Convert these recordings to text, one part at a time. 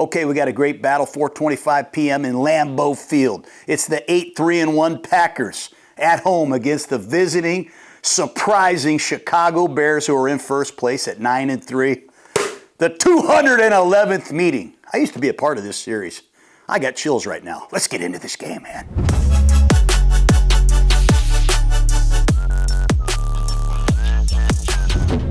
Okay, we got a great battle, 4:25 p.m. in Lambeau Field. It's the 8-3-1 Packers at home against the visiting, surprising Chicago Bears, who are in first place at 9-3. The 211th meeting. I used to be a part of this series. I got chills right now. Let's get into this game, man.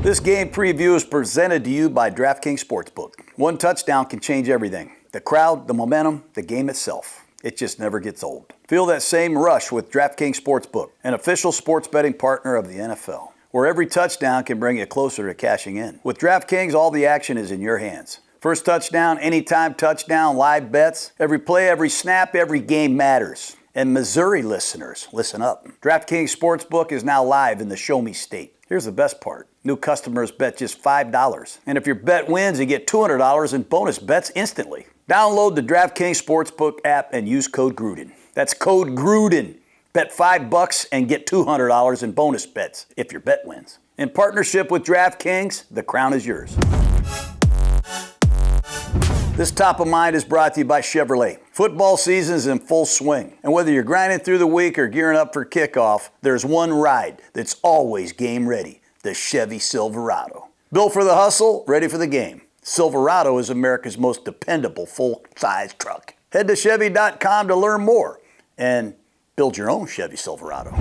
This game preview is presented to you by DraftKings Sportsbook. One touchdown can change everything. The crowd, the momentum, the game itself. It just never gets old. Feel that same rush with DraftKings Sportsbook, an official sports betting partner of the NFL, where every touchdown can bring you closer to cashing in. With DraftKings, all the action is in your hands. First touchdown, anytime touchdown, live bets. Every play, every snap, every game matters. And Missouri listeners, listen up. DraftKings Sportsbook is now live in the Show Me State. Here's the best part. New customers bet just $5. And if your bet wins, you get $200 in bonus bets instantly. Download the DraftKings Sportsbook app and use code Gruden. That's code Gruden. Bet $5 and get $200 in bonus bets if your bet wins. In partnership with DraftKings, the crown is yours. This Top of Mind is brought to you by Chevrolet. Football season is in full swing, and whether you're grinding through the week or gearing up for kickoff, there's one ride that's always game ready, the Chevy Silverado. Built for the hustle, ready for the game. Silverado is America's most dependable full-size truck. Head to Chevy.com to learn more and build your own Chevy Silverado.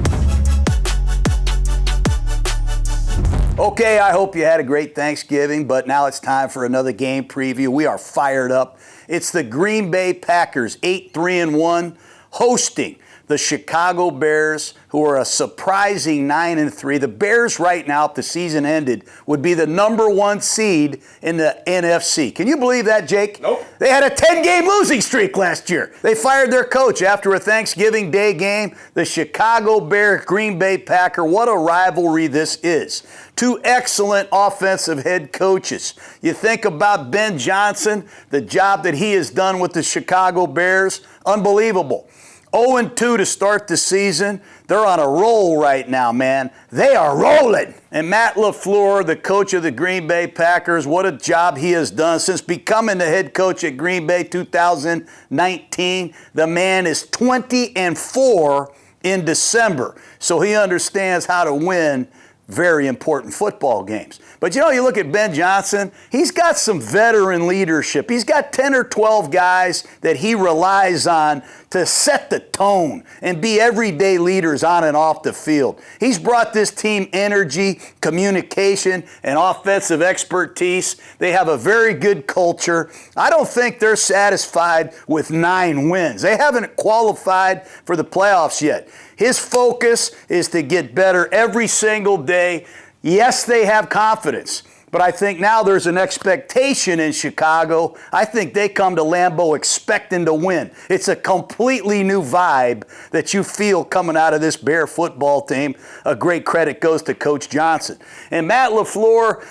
Okay, I hope you had a great Thanksgiving, but now it's time for another game preview. We are fired up. It's the Green Bay Packers, 8-3-1, hosting the Chicago Bears, who are a surprising 9-3. The Bears right now, if the season ended, would be the number one seed in the NFC. Can you believe that, Jake? Nope. They had a 10-game losing streak last year. They fired their coach after a Thanksgiving Day game. The Chicago Bears, Green Bay Packer, what a rivalry this is. Two excellent offensive head coaches. You think about Ben Johnson, the job that he has done with the Chicago Bears, unbelievable. 0-2 to start the season. They're on a roll right now, man. They are rolling. And Matt LaFleur, the coach of the Green Bay Packers, what a job he has done since becoming the head coach at Green Bay 2019. The man is 20-4 in December, so he understands how to win very important football games. But you know, you look at Ben Johnson, he's got some veteran leadership. He's got 10 or 12 guys that he relies on to set the tone and be everyday leaders on and off the field. He's brought this team energy, communication, and offensive expertise. They have a very good culture. I don't think they're satisfied with 9 wins. They haven't qualified for the playoffs yet. His focus is to get better every single day. Yes, they have confidence, but I think now there's an expectation in Chicago. I think they come to Lambeau expecting to win. It's a completely new vibe that you feel coming out of this Bear football team. A great credit goes to Coach Johnson. And Matt LaFleur,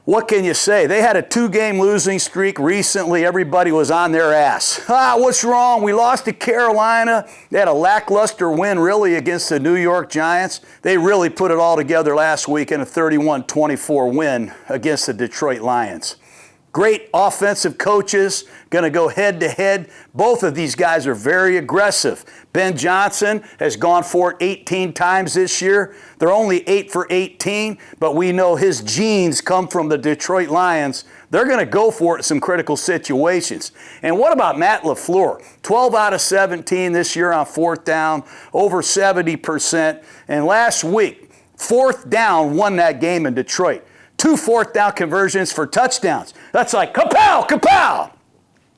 what can you say? They had a 2-game losing streak recently. Everybody was on their ass. What's wrong? We lost to Carolina. They had a lackluster win, really, against the New York Giants. They really put it all together last week in a 31-24 win against the Detroit Lions. Great offensive coaches, going to go head-to-head. Both of these guys are very aggressive. Ben Johnson has gone for it 18 times this year. They're only 8 for 18, but we know his genes come from the Detroit Lions. They're going to go for it in some critical situations. And what about Matt LaFleur? 12 out of 17 this year on 4th down, over 70%. And last week, 4th down won that game in Detroit. 2 4th down conversions for touchdowns. That's like kapow, kapow.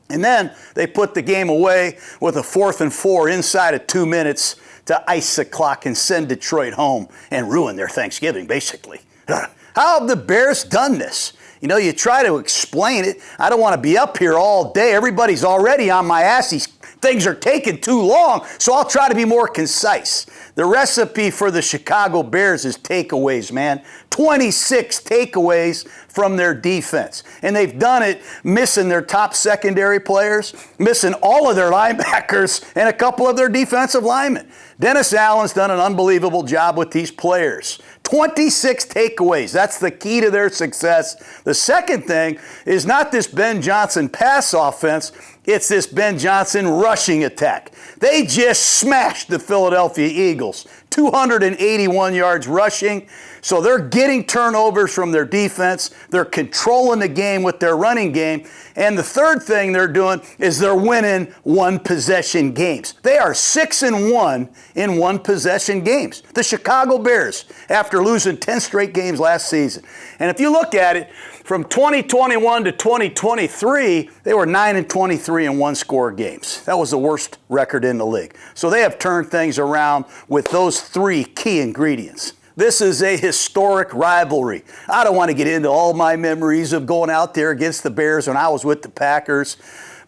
And then they put the game away with a 4th and 4 inside of 2 minutes to ice the clock and send Detroit home and ruin their Thanksgiving, basically. How have the Bears done this? You know, you try to explain it. I don't want to be up here all day. Everybody's already on my ass. These things are taking too long, so I'll try to be more concise. The recipe for the Chicago Bears is takeaways, man. 26 takeaways from their defense. And they've done it missing their top secondary players, missing all of their linebackers, and a couple of their defensive linemen. Dennis Allen's done an unbelievable job with these players. 26 takeaways. That's the key to their success. The second thing is not this Ben Johnson pass offense. It's this Ben Johnson rushing attack. They just smashed the Philadelphia Eagles. 281 yards rushing. So they're getting turnovers from their defense. They're controlling the game with their running game. And the third thing they're doing is they're winning one-possession games. They are 6-1 in one-possession games. The Chicago Bears, after losing 10 straight games last season. And if you look at it, from 2021 to 2023, they were 9-23 in one-score games. That was the worst record in the league. So they have turned things around with those three key ingredients. This is a historic rivalry. I don't want to get into all my memories of going out there against the Bears when I was with the Packers.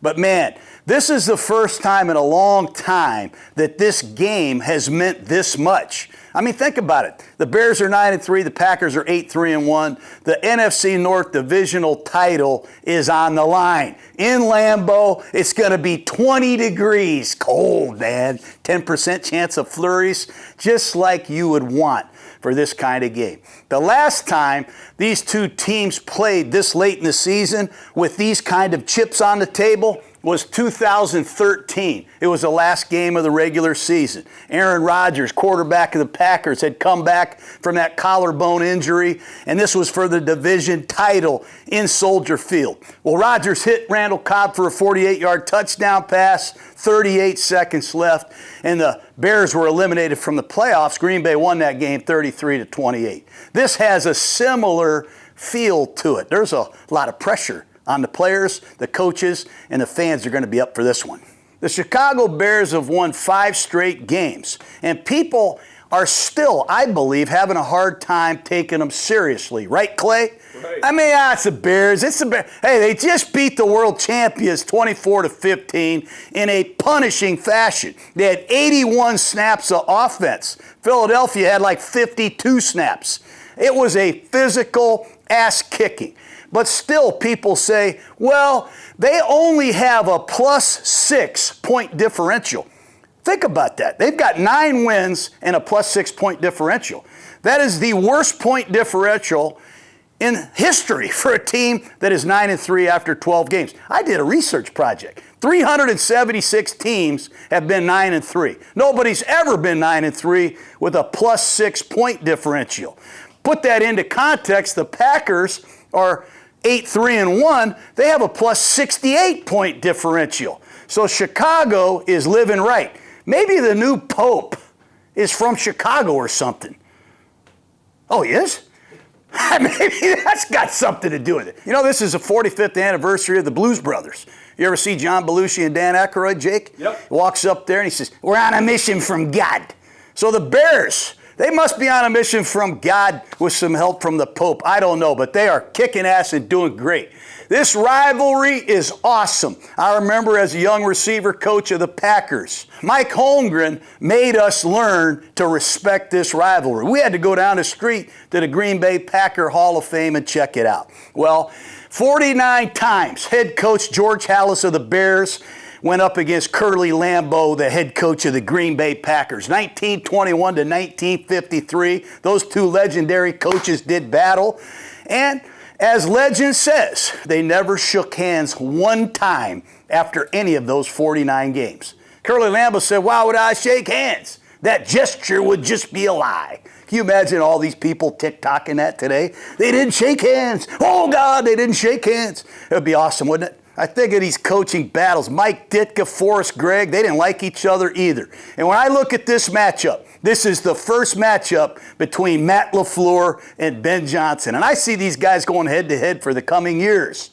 But man, this is the first time in a long time that this game has meant this much. I mean, think about it. The Bears are 9-3. The Packers are 8-3-1. The NFC North divisional title is on the line. In Lambo, it's going to be 20 degrees. Cold, man. 10% chance of flurries, just like you would want for this kind of game. The last time these two teams played this late in the season with these kind of chips on the table was 2013. It was the last game of the regular season. Aaron Rodgers, quarterback of the Packers, had come back from that collarbone injury, and this was for the division title in Soldier Field. Well, Rodgers hit Randall Cobb for a 48-yard touchdown pass, 38 seconds left, and the Bears were eliminated from the playoffs. Green Bay won that game 33-28. This has a similar feel to it. There's a lot of pressure on the players, the coaches, and the fans are going to be up for this one. The Chicago Bears have won 5 straight games, and people are still, I believe, having a hard time taking them seriously. Right, Clay? Right. I mean, it's the Bears. It's the Bears. Hey, they just beat the world champions 24-15 in a punishing fashion. They had 81 snaps of offense. Philadelphia had like 52 snaps. It was a physical ass-kicking. But still, people say, well, they only have a +6 point differential. Think about that. They've got 9 wins and a +6 point differential. That is the worst point differential in history for a team that is 9-3 after 12 games. I did a research project. 376 teams have been 9-3. Nobody's ever been 9-3 with a +6 point differential. Put that into context, the Packers are 8-3-1, they have a +68 point differential. So Chicago is living right. Maybe the new Pope is from Chicago or something. Oh, he is? Maybe that's got something to do with it. You know, this is the 45th anniversary of the Blues Brothers. You ever see John Belushi and Dan Aykroyd, Jake? Yep. He walks up there and he says, "We're on a mission from God." So the Bears, they must be on a mission from God with some help from the Pope. I don't know, but they are kicking ass and doing great. This rivalry is awesome. I remember as a young receiver coach of the Packers, Mike Holmgren made us learn to respect this rivalry. We had to go down the street to the Green Bay Packer Hall of Fame and check it out. Well, 49 times head coach George Halas of the Bears went up against Curly Lambeau, the head coach of the Green Bay Packers. 1921 to 1953, those two legendary coaches did battle. And as legend says, they never shook hands one time after any of those 49 games. Curly Lambeau said, "Why would I shake hands? That gesture would just be a lie." Can you imagine all these people Tik-Toking that today? They didn't shake hands. Oh, God, they didn't shake hands. It would be awesome, wouldn't it? I think of these coaching battles. Mike Ditka, Forrest Gregg, they didn't like each other either. And when I look at this matchup, this is the first matchup between Matt LaFleur and Ben Johnson. And I see these guys going head-to-head for the coming years.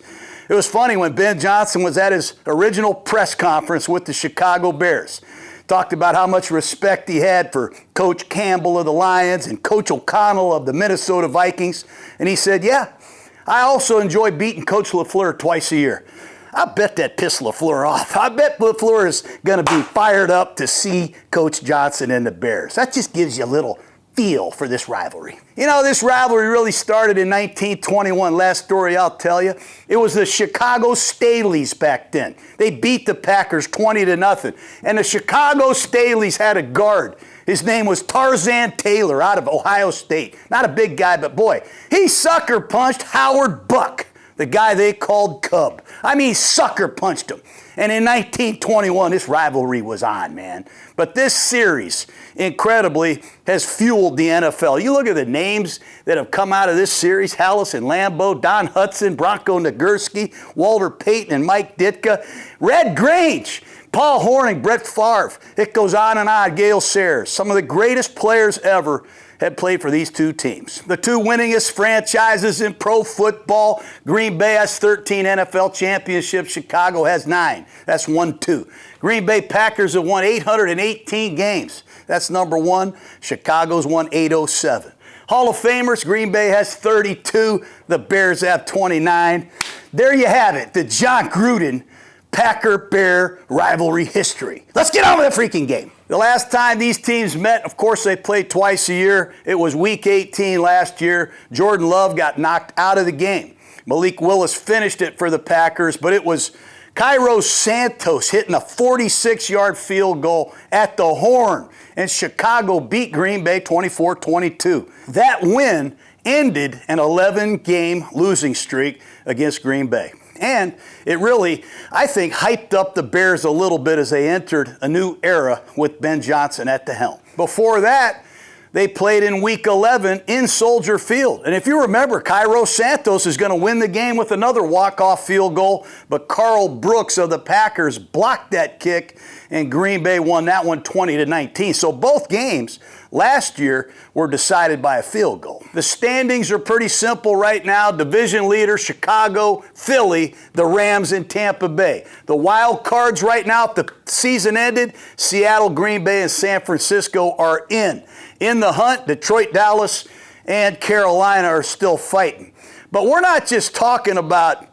It was funny when Ben Johnson was at his original press conference with the Chicago Bears. Talked about how much respect he had for Coach Campbell of the Lions and Coach O'Connell of the Minnesota Vikings. And he said, "Yeah, I also enjoy beating Coach LaFleur twice a year." I bet that pissed LaFleur off. I bet LaFleur is going to be fired up to see Coach Johnson and the Bears. That just gives you a little feel for this rivalry? You know, this rivalry really started in 1921. Last story I'll tell you. It was the Chicago Staleys back then. They beat the Packers 20-0. And the Chicago Staleys had a guard. His name was Tarzan Taylor out of Ohio State. Not a big guy, but boy, he sucker punched Howard Buck, the guy they called Cub. I mean, sucker punched him. And in 1921, this rivalry was on, man. But this series, incredibly, has fueled the NFL. You look at the names that have come out of this series: Hallison, Lambo, Don Hudson, Bronco Nagurski, Walter Payton, and Mike Ditka. Red Grange, Paul Hornung, Brett Favre. It goes on and on. Gale Sayers. Some of the greatest players ever had played for these two teams. The two winningest franchises in pro football. Green Bay has 13 NFL championships. Chicago has 9. That's 1-2. Green Bay Packers have won 818 games. That's number 1. Chicago's won 807. Hall of Famers, Green Bay has 32. The Bears have 29. There you have it, the John Gruden Packer-Bear rivalry history. Let's get on with the freaking game. The last time these teams met, of course, they played twice a year. It was Week 18 last year. Jordan Love got knocked out of the game. Malik Willis finished it for the Packers, but it was Cairo Santos hitting a 46-yard field goal at the horn, and Chicago beat Green Bay 24-22. That win ended an 11-game losing streak against Green Bay. And it really, I think, hyped up the Bears a little bit as they entered a new era with Ben Johnson at the helm. Before that, they played in Week 11 in Soldier Field. And if you remember, Cairo Santos is going to win the game with another walk-off field goal, but Carl Brooks of the Packers blocked that kick, and Green Bay won that one 20-19. So both games last year were decided by a field goal. The standings are pretty simple right now. Division leader, Chicago, Philly, the Rams, and Tampa Bay. The wild cards right now, if the season ended, Seattle, Green Bay, and San Francisco are in. In the hunt, Detroit, Dallas, and Carolina are still fighting. But we're not just talking about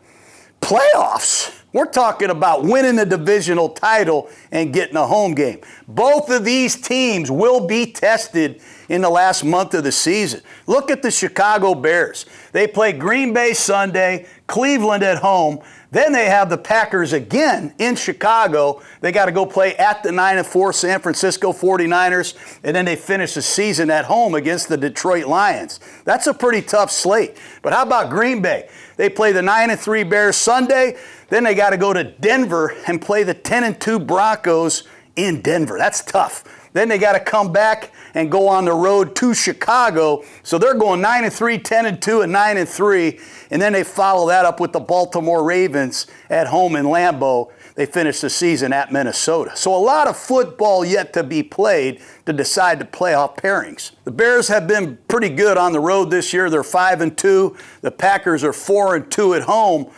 playoffs. We're talking about winning the divisional title and getting a home game. Both of these teams will be tested in the last month of the season. Look at the Chicago Bears. They play Green Bay Sunday, Cleveland at home. Then they have the Packers again in Chicago. They got to go play at the 9-4 San Francisco 49ers, and then they finish the season at home against the Detroit Lions. That's a pretty tough slate. But how about Green Bay? They play the 9-3 Bears Sunday. Then they got to go to Denver and play the 10-2 Broncos in Denver. That's tough. Then they got to come back and go on the road to Chicago. So they're going 9-3, 10-2, and 9-3. And then they follow that up with the Baltimore Ravens at home in Lambeau. They finish the season at Minnesota. So a lot of football yet to be played to decide the playoff pairings. The Bears have been pretty good on the road this year. They're 5-2. The Packers are 4-2 at home.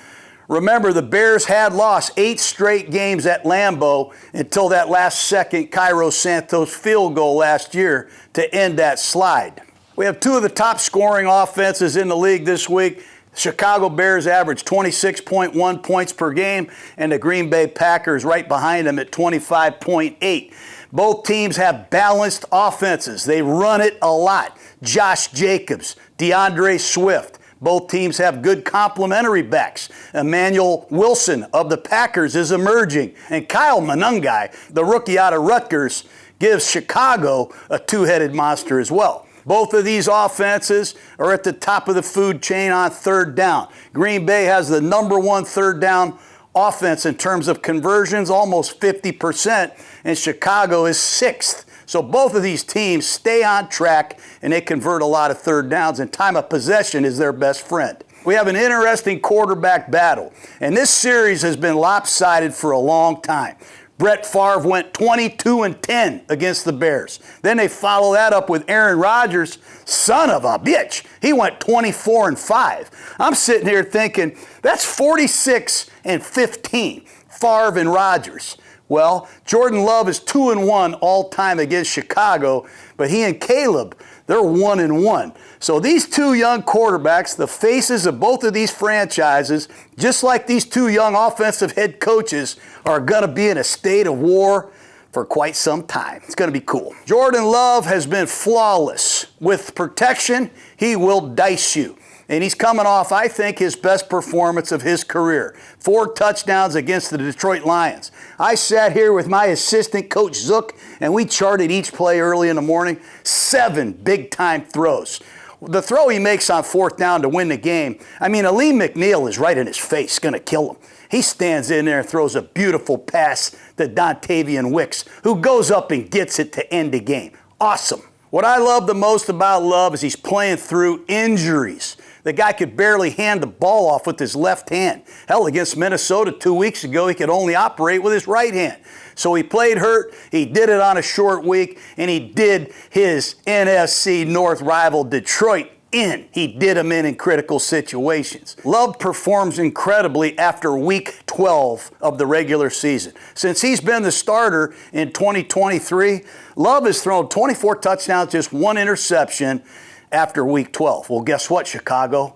Remember, the Bears had lost 8 straight games at Lambeau until that last-second Cairo Santos field goal last year to end that slide. We have 2 of the top scoring offenses in the league this week. Chicago Bears average 26.1 points per game, and the Green Bay Packers right behind them at 25.8. Both teams have balanced offenses. They run it a lot. Josh Jacobs, DeAndre Swift. Both teams have good complementary backs. Emmanuel Wilson of the Packers is emerging. And Kyle Monangai, the rookie out of Rutgers, gives Chicago a two-headed monster as well. Both of these offenses are at the top of the food chain on third down. Green Bay has the number 1 third down offense in terms of conversions, almost 50%, and Chicago is 6th. So both of these teams stay on track, and they convert a lot of third downs, and time of possession is their best friend. We have an interesting quarterback battle, and this series has been lopsided for a long time. Brett Favre went 22-10 against the Bears. Then they follow that up with Aaron Rodgers, son of a bitch. He went 24-5. I'm sitting here thinking, that's 46-15, Favre and Rodgers. Well, Jordan Love is 2-1 all time against Chicago, but he and Caleb, they're 1-1. So these 2 young quarterbacks, the faces of both of these franchises, just like these 2 young offensive head coaches, are going to be in a state of war for quite some time. It's going to be cool. Jordan Love has been flawless. With protection, he will dice you. And he's coming off, I think, his best performance of his career. 4 touchdowns against the Detroit Lions. I sat here with my assistant, Coach Zook, and we charted each play early in the morning. 7 big-time throws. The throw he makes on 4th down to win the game, I mean, Ali McNeil is right in his face, going to kill him. He stands in there and throws a beautiful pass to Dontavian Wicks, who goes up and gets it to end the game. Awesome. What I love the most about Love is he's playing through injuries. The guy could barely hand the ball off with his left hand. Hell, against Minnesota 2 weeks ago, he could only operate with his right hand. So he played hurt, he did it on a short week, and he did his NFC North rival Detroit in. He did them in critical situations. Love performs incredibly after week 12 of the regular season. Since he's been the starter in 2023, Love has thrown 24 touchdowns, just 1 interception after week 12. Well, guess what, Chicago?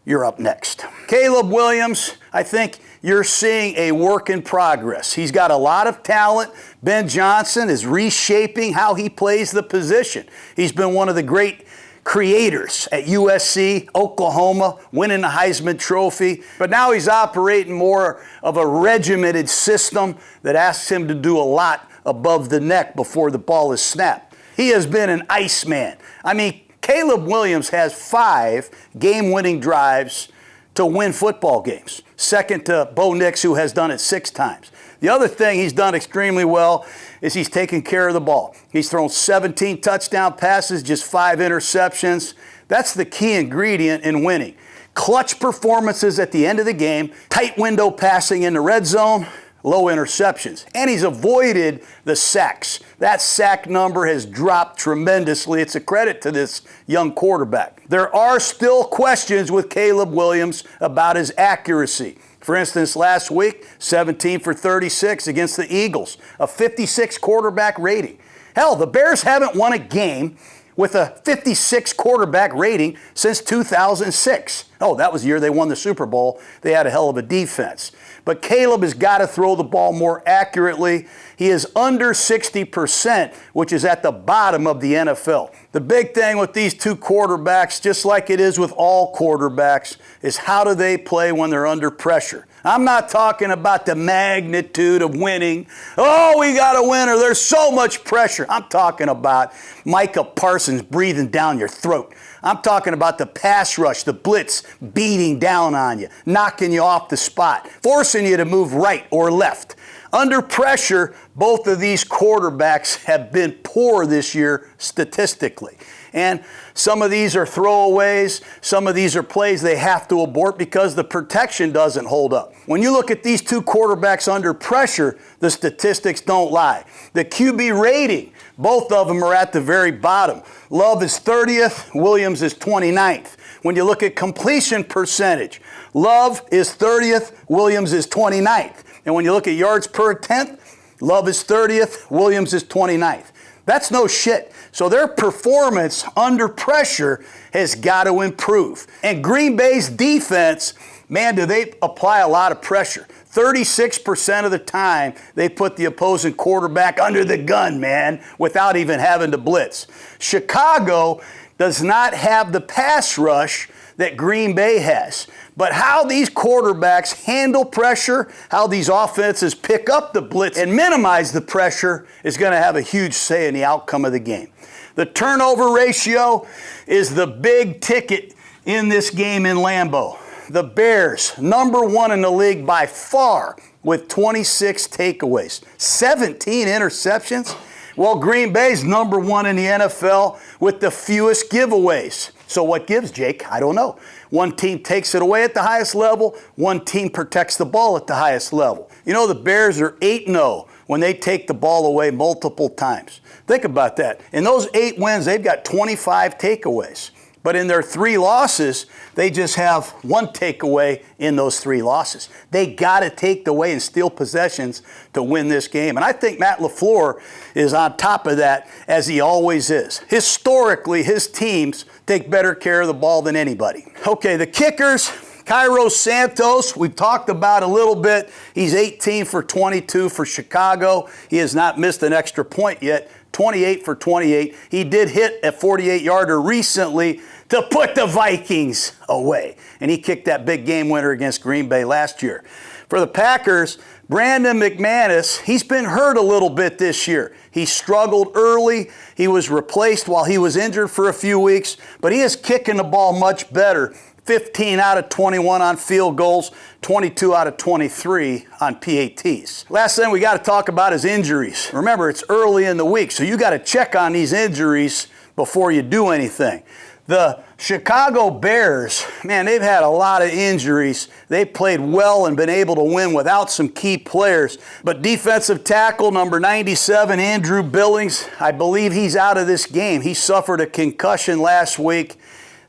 You're up next. Caleb Williams, I think you're seeing a work in progress. He's got a lot of talent. Ben Johnson is reshaping how he plays the position. He's been one of the great creators at USC, Oklahoma, winning the Heisman Trophy. But now he's operating more of a regimented system that asks him to do a lot above the neck before the ball is snapped. He has been an Iceman. I mean, Caleb Williams has 5 game-winning drives to win football games, second to Bo Nix, who has done it 6 times. The other thing he's done extremely well is he's taken care of the ball. He's thrown 17 touchdown passes, just 5 interceptions. That's the key ingredient in winning. Clutch performances at the end of the game, tight window passing in the red zone, low interceptions. And he's avoided the sacks. That sack number has dropped tremendously. It's a credit to this young quarterback. There are still questions with Caleb Williams about his accuracy. For instance, last week, 17 for 36 against the Eagles, a 56 quarterback rating. Hell, the Bears haven't won a game with a 56 quarterback rating since 2006. Oh, that was the year they won the Super Bowl. They had a hell of a defense. But Caleb has got to throw the ball more accurately. He is under 60%, which is at the bottom of the NFL. The big thing with these 2 quarterbacks, just like it is with all quarterbacks, is how do they play when they're under pressure? I'm not talking about the magnitude of winning. Oh, we got a winner. There's so much pressure. I'm talking about Micah Parsons breathing down your throat. I'm talking about the pass rush, the blitz beating down on you, knocking you off the spot, forcing you to move right or left. Under pressure, both of these quarterbacks have been poor this year statistically. And some of these are throwaways, some of these are plays they have to abort because the protection doesn't hold up. When you look at these 2 quarterbacks under pressure, the statistics don't lie. The QB rating, both of them are at the very bottom. Love is 30th, Williams is 29th. When you look at completion percentage, Love is 30th, Williams is 29th. And when you look at yards per attempt, Love is 30th, Williams is 29th. That's no shit. So their performance under pressure has got to improve. And Green Bay's defense, man, do they apply a lot of pressure. 36% of the time, they put the opposing quarterback under the gun, man, without even having to blitz. Chicago does not have the pass rush that Green Bay has. But how these quarterbacks handle pressure, how these offenses pick up the blitz and minimize the pressure is going to have a huge say in the outcome of the game. The turnover ratio is the big ticket in this game in Lambeau. The Bears, number 1 in the league by far with 26 takeaways, 17 interceptions. Well, Green Bay's number 1 in the NFL with the fewest giveaways. So what gives, Jake? I don't know. One team takes it away at the highest level. One team protects the ball at the highest level. You know, the Bears are 8-0 when they take the ball away multiple times. Think about that. In those 8 wins, they've got 25 takeaways. But in their 3 losses, they just have 1 takeaway in those 3 losses. They got to take the away and steal possessions to win this game. And I think Matt LaFleur is on top of that, as he always is. Historically, his teams take better care of the ball than anybody. Okay, the kickers, Cairo Santos, we've talked about a little bit. He's 18 for 22 for Chicago. He has not missed an extra point yet. 28 for 28. He did hit a 48-yarder recently to put the Vikings away. And he kicked that big game winner against Green Bay last year. For the Packers, Brandon McManus, he's been hurt a little bit this year. He struggled early. He was replaced while he was injured for a few weeks, but he is kicking the ball much better. 15 out of 21 on field goals, 22 out of 23 on PATs. Last thing we got to talk about is injuries. Remember, it's early in the week, so you got to check on these injuries before you do anything. The Chicago Bears, man, they've had a lot of injuries. They played well and been able to win without some key players. But defensive tackle number 97, Andrew Billings, I believe he's out of this game. He suffered a concussion last week.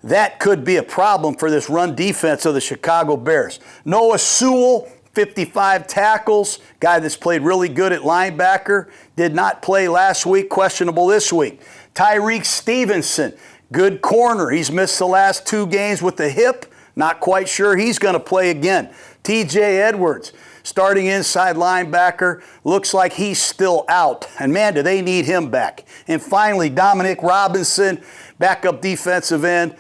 That could be a problem for this run defense of the Chicago Bears. Noah Sewell, 55 tackles, guy that's played really good at linebacker, did not play last week, questionable this week. Tyreek Stevenson, good corner. He's missed the last 2 games with the hip. Not quite sure he's going to play again. TJ Edwards, starting inside linebacker, looks like he's still out. And man, do they need him back. And finally, Dominic Robinson, backup defensive end.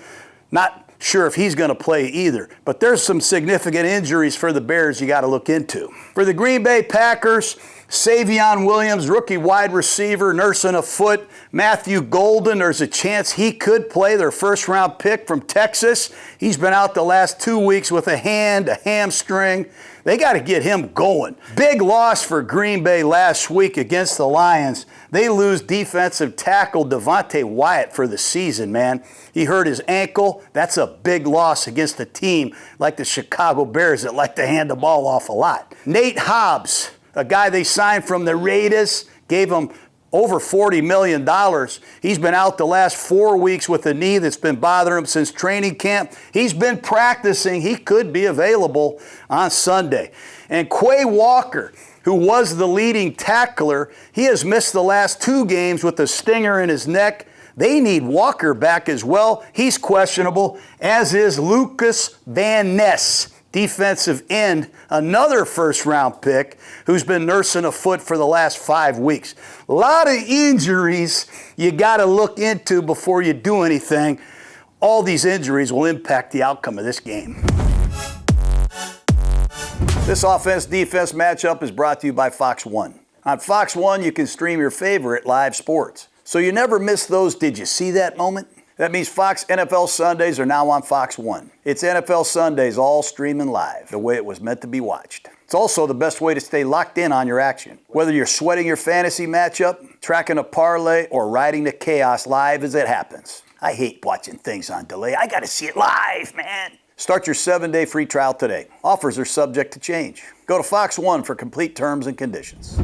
Not sure if he's going to play either. But there's some significant injuries for the Bears you got to look into. For the Green Bay Packers, Savion Williams, rookie wide receiver, nursing a foot. Matthew Golden, there's a chance he could play, their first-round pick from Texas. He's been out the last 2 weeks with a hamstring. They got to get him going. Big loss for Green Bay last week against the Lions. They lose defensive tackle Devontae Wyatt for the season, man. He hurt his ankle. That's a big loss against a team like the Chicago Bears that like to hand the ball off a lot. Nate Hobbs, a guy they signed from the Raiders, gave him over $40 million. He's been out the last 4 weeks with a knee that's been bothering him since training camp. He's been practicing. He could be available on Sunday. And Quay Walker, who was the leading tackler, he has missed the last 2 games with a stinger in his neck. They need Walker back as well. He's questionable, as is Lucas Van Ness, defensive end, another first-round pick who's been nursing a foot for the last 5 weeks. A lot of injuries you got to look into before you do anything. All these injuries will impact the outcome of this game. This offense-defense matchup is brought to you by Fox 1. On Fox 1, you can stream your favorite live sports. So you never miss those Did You See That moment? That means Fox NFL Sundays are now on Fox 1. It's NFL Sundays all streaming live, the way it was meant to be watched. It's also the best way to stay locked in on your action. Whether you're sweating your fantasy matchup, tracking a parlay, or riding the chaos live as it happens. I hate watching things on delay. I gotta see it live, man. Start your 7-day free trial today. Offers are subject to change. Go to Fox 1 for complete terms and conditions.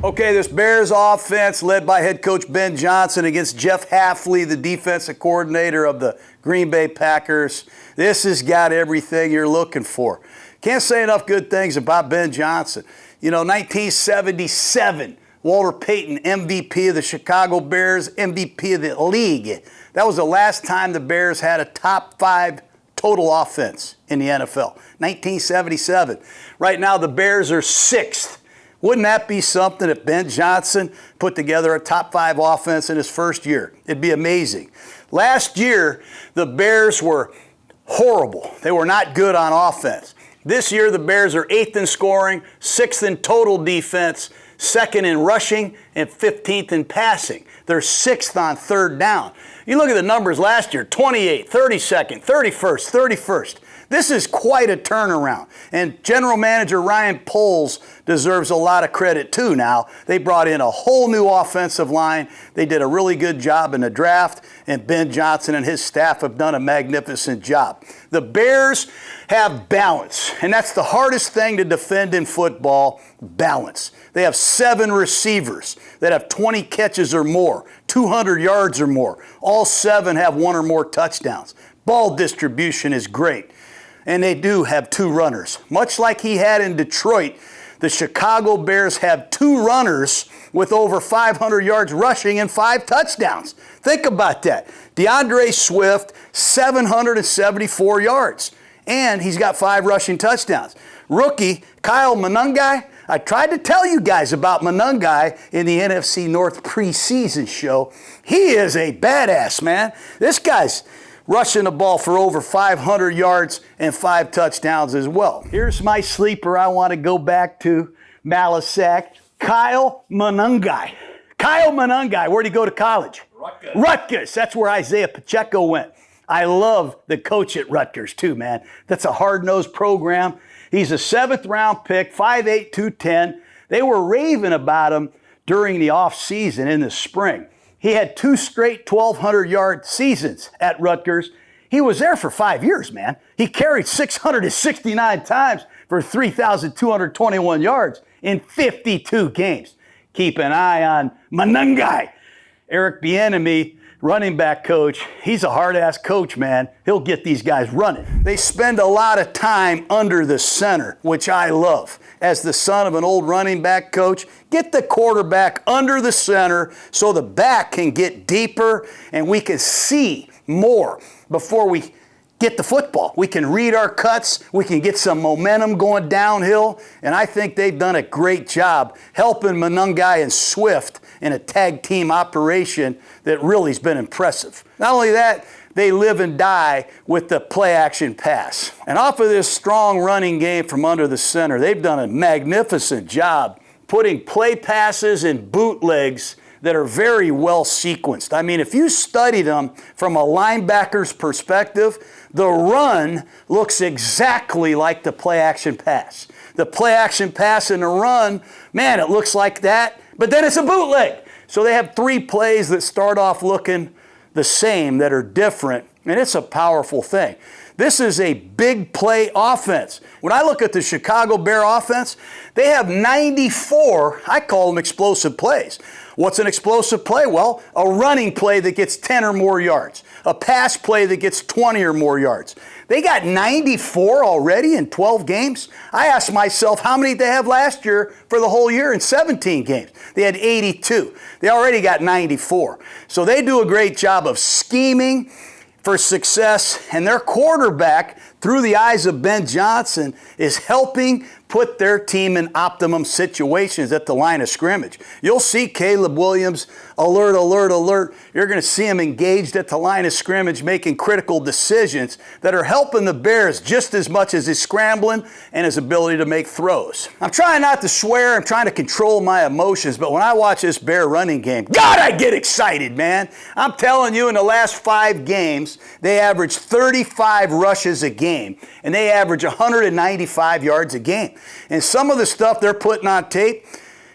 Okay, this Bears offense led by head coach Ben Johnson against Jeff Hafley, the defensive coordinator of the Green Bay Packers. This has got everything you're looking for. Can't say enough good things about Ben Johnson. 1977, Walter Payton, MVP of the Chicago Bears, MVP of the league. That was the last time the Bears had a top 5 total offense in the NFL. 1977. Right now, the Bears are 6th. Wouldn't that be something if Ben Johnson put together a top 5 offense in his first year? It'd be amazing. Last year, the Bears were horrible. They were not good on offense. This year, the Bears are 8th in scoring, 6th in total defense, 2nd in rushing, and 15th in passing. They're 6th on 3rd down. You look at the numbers last year, 28th, 32nd, 31st, 31st. This is quite a turnaround. And General Manager Ryan Poles deserves a lot of credit too now. They brought in a whole new offensive line. They did a really good job in the draft, and Ben Johnson and his staff have done a magnificent job. The Bears have balance, and that's the hardest thing to defend in football, balance. They have 7 receivers that have 20 catches or more, 200 yards or more. All 7 have 1 or more touchdowns. Ball distribution is great. And they do have 2 runners. Much like he had in Detroit, the Chicago Bears have 2 runners with over 500 yards rushing and 5 touchdowns. Think about that. DeAndre Swift, 774 yards. And he's got 5 rushing touchdowns. Rookie Kyle Monangai, I tried to tell you guys about Monangai in the NFC North preseason show. He is a badass, man. This guy's rushing the ball for over 500 yards and 5 touchdowns as well. Here's my sleeper I want to go back to, Malisac, Kyle Monangai. Kyle Monangai, where'd he go to college? Rutgers. Rutgers, that's where Isaiah Pacheco went. I love the coach at Rutgers too, man. That's a hard-nosed program. He's a 7th-round pick, 5'8", 210. They were raving about him during the offseason in the spring. He had 2 straight 1,200-yard seasons at Rutgers. He was there for 5 years, man. He carried 669 times for 3,221 yards in 52 games. Keep an eye on Monangai. Eric Bieniemy, running back coach, he's a hard-ass coach, man. He'll get these guys running. They spend a lot of time under the center, which I love. As the son of an old running back coach, get the quarterback under the center so the back can get deeper and we can see more before we get the football. We can read our cuts. We can get some momentum going downhill. And I think they've done a great job helping Monangai and Swift in a tag team operation that really has been impressive. Not only that, they live and die with the play action pass. And off of this strong running game from under the center, they've done a magnificent job putting play passes and bootlegs that are very well sequenced. I mean, if you study them from a linebacker's perspective, the run looks exactly like the play action pass. The play action pass and the run, man, it looks like that, but then it's a bootleg. So they have 3 plays that start off looking the same that are different, and it's a powerful thing. This is a big play offense. When I look at the Chicago Bear offense, they have 94, I call them explosive plays. What's an explosive play? Well, a running play that gets 10 or more yards. A pass play that gets 20 or more yards. They got 94 already in 12 games. I asked myself, how many did they have last year for the whole year in 17 games? They had 82. They already got 94. So they do a great job of scheming for success, and their quarterback, through the eyes of Ben Johnson, is helping put their team in optimum situations at the line of scrimmage. You'll see Caleb Williams, alert, alert, alert. You're going to see him engaged at the line of scrimmage making critical decisions that are helping the Bears just as much as his scrambling and his ability to make throws. I'm trying not to swear. I'm trying to control my emotions, but when I watch this Bear running game, God, I get excited, man. I'm telling you, in the last 5 games, they average 35 rushes a game, and they average 195 yards a game. And some of the stuff they're putting on tape,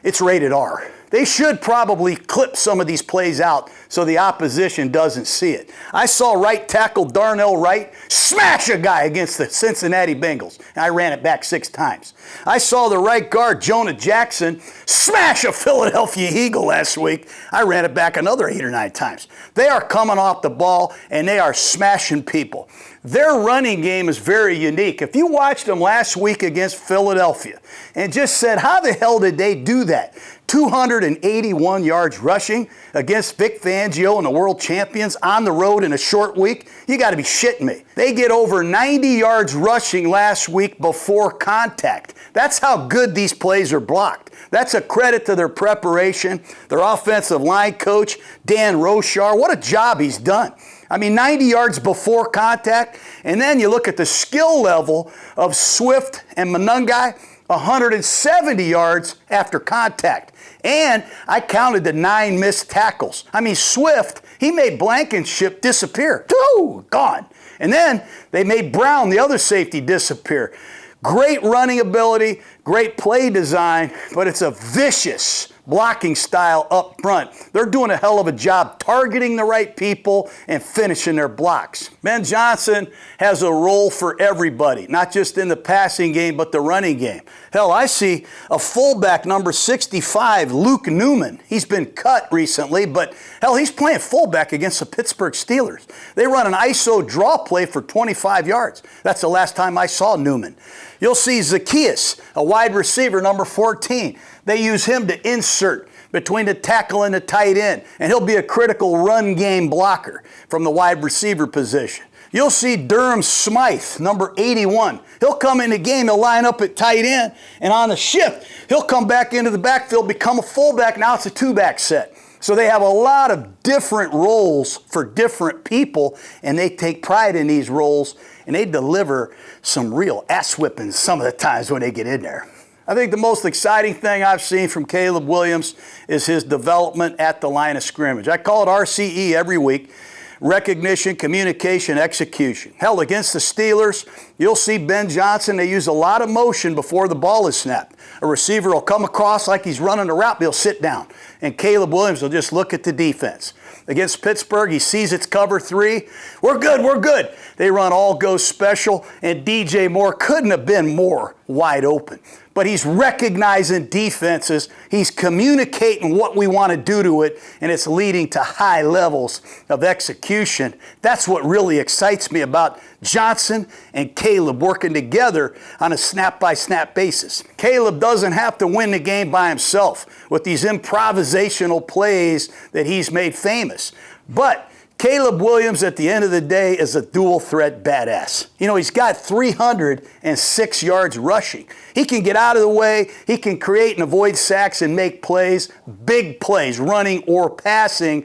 it's rated R. They should probably clip some of these plays out so the opposition doesn't see it. I saw right tackle Darnell Wright smash a guy against the Cincinnati Bengals, and I ran it back 6 times. I saw the right guard Jonah Jackson smash a Philadelphia Eagle last week. I ran it back another 8 or 9 times. They are coming off the ball, and they are smashing people. Their running game is very unique. If you watched them last week against Philadelphia and just said, how the hell did they do that? 281 yards rushing against Vic Fangio and the world champions on the road in a short week? You got to be shitting me. They get over 90 yards rushing last week before contact. That's how good these plays are blocked. That's a credit to their preparation, their offensive line coach, Dan Rochar. What a job he's done. I mean, 90 yards before contact, and then you look at the skill level of Swift and Monangai, 170 yards after contact. And I counted the 9 missed tackles. I mean, Swift, he made Blankenship disappear. Gone. And then they made Brown, the other safety, disappear. Great running ability, great play design, but it's a vicious blocking style up front. They're doing a hell of a job targeting the right people and finishing their blocks. Ben Johnson has a role for everybody, not just in the passing game, but the running game. Hell, I see a fullback, number 65, Luke Newman. He's been cut recently, but hell, he's playing fullback against the Pittsburgh Steelers. They run an ISO draw play for 25 yards. That's the last time I saw Newman. You'll see Zacchaeus, a wide receiver, number 14. They use him to insert between the tackle and the tight end, and he'll be a critical run game blocker from the wide receiver position. You'll see Durham Smythe, number 81. He'll come in the game, he'll line up at tight end, and on the shift, he'll come back into the backfield, become a fullback. Now it's a two-back set. So they have a lot of different roles for different people, and they take pride in these roles, and they deliver some real ass whippings some of the times when they get in there. I think the most exciting thing I've seen from Caleb Williams is his development at the line of scrimmage. I call it RCE every week. Recognition, communication, execution. Hell, against the Steelers, you'll see Ben Johnson, they use a lot of motion before the ball is snapped. A receiver will come across like he's running a route, but he'll sit down. And Caleb Williams will just look at the defense. Against Pittsburgh, he sees it's cover 3. We're good, we're good. They run all go special, and DJ Moore couldn't have been more wide open. But he's recognizing defenses, he's communicating what we want to do to it, and it's leading to high levels of execution. That's what really excites me about Johnson and Caleb working together on a snap-by-snap basis. Caleb doesn't have to win the game by himself with these improvisational plays that he's made famous. But Caleb Williams, at the end of the day, is a dual-threat badass. You know, he's got 306 yards rushing. He can get out of the way, he can create and avoid sacks and make plays, big plays, running or passing.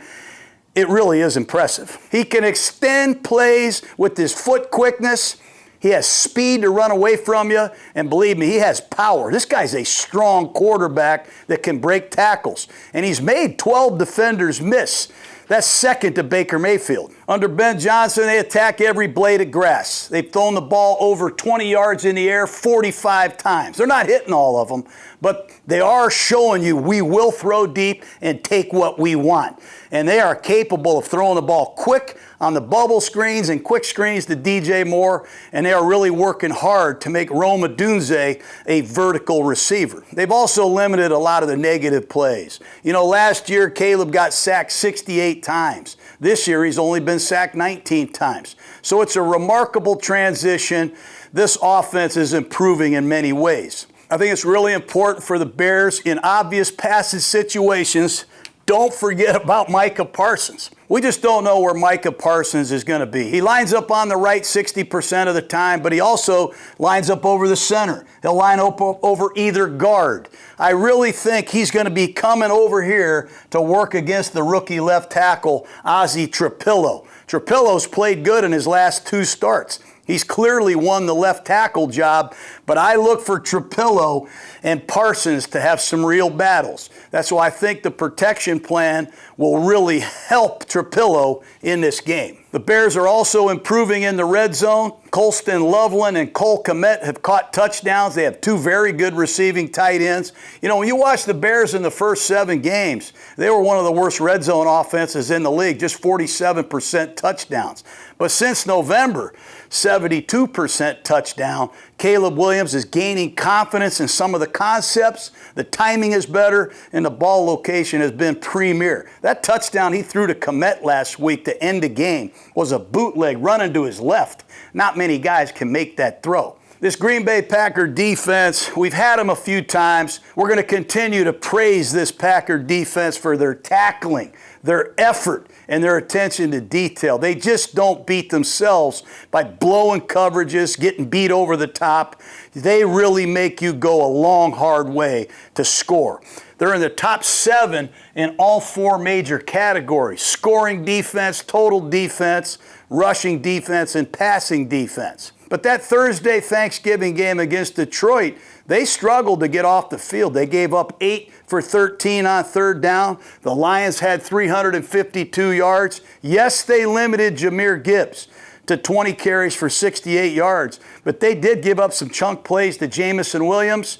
It really is impressive. He can extend plays with his foot quickness. He has speed to run away from you, and believe me, he has power. This guy's a strong quarterback that can break tackles, and he's made 12 defenders miss. That's second to Baker Mayfield. Under Ben Johnson, they attack every blade of grass. They've thrown the ball over 20 yards in the air 45 times. They're not hitting all of them, but they are showing you we will throw deep and take what we want. And they are capable of throwing the ball quick on the bubble screens and quick screens to DJ Moore, and they are really working hard to make Rome Odunze a vertical receiver. They've also limited a lot of the negative plays. You know, last year Caleb got sacked 68 times. This year he's only been sacked 19 times. So it's a remarkable transition. This offense is improving in many ways. I think it's really important for the Bears in obvious passage situations. Don't forget about Micah Parsons. We just don't know where Micah Parsons is going to be. He lines up on the right 60% of the time, but he also lines up over the center. He'll line up over either guard. I really think he's going to be coming over here to work against the rookie left tackle, Ozzie Trapillo. Trapillo's played good in his last 2 starts. He's clearly won the left tackle job, but I look for Trapillo and Parsons to have some real battles. That's why I think the protection plan will really help Trapillo in this game. The Bears are also improving in the red zone. Colston Loveland and Cole Kmet have caught touchdowns. They have 2 very good receiving tight ends. You know, when you watch the Bears in the first 7 games, they were one of the worst red zone offenses in the league, just 47% touchdowns. But since November, 72% touchdown. Caleb Williams is gaining confidence in some of the concepts. The timing is better, and the ball location has been premier. That touchdown he threw to Kmet last week to end the game was a bootleg running to his left. Not many guys can make that throw. This Green Bay Packer defense, we've had them a few times. We're going to continue to praise this Packer defense for their tackling, their effort, and their attention to detail. They just don't beat themselves by blowing coverages, getting beat over the top. They really make you go a long, hard way to score. They're in the top 7 in all 4 major categories: scoring defense, total defense, rushing defense, and passing defense. But that Thursday Thanksgiving game against Detroit, they struggled to get off the field. They gave up 8 for 13 on 3rd down. The Lions had 352 yards. Yes, they limited Jahmyr Gibbs to 20 carries for 68 yards, but they did give up some chunk plays to Jamison Williams.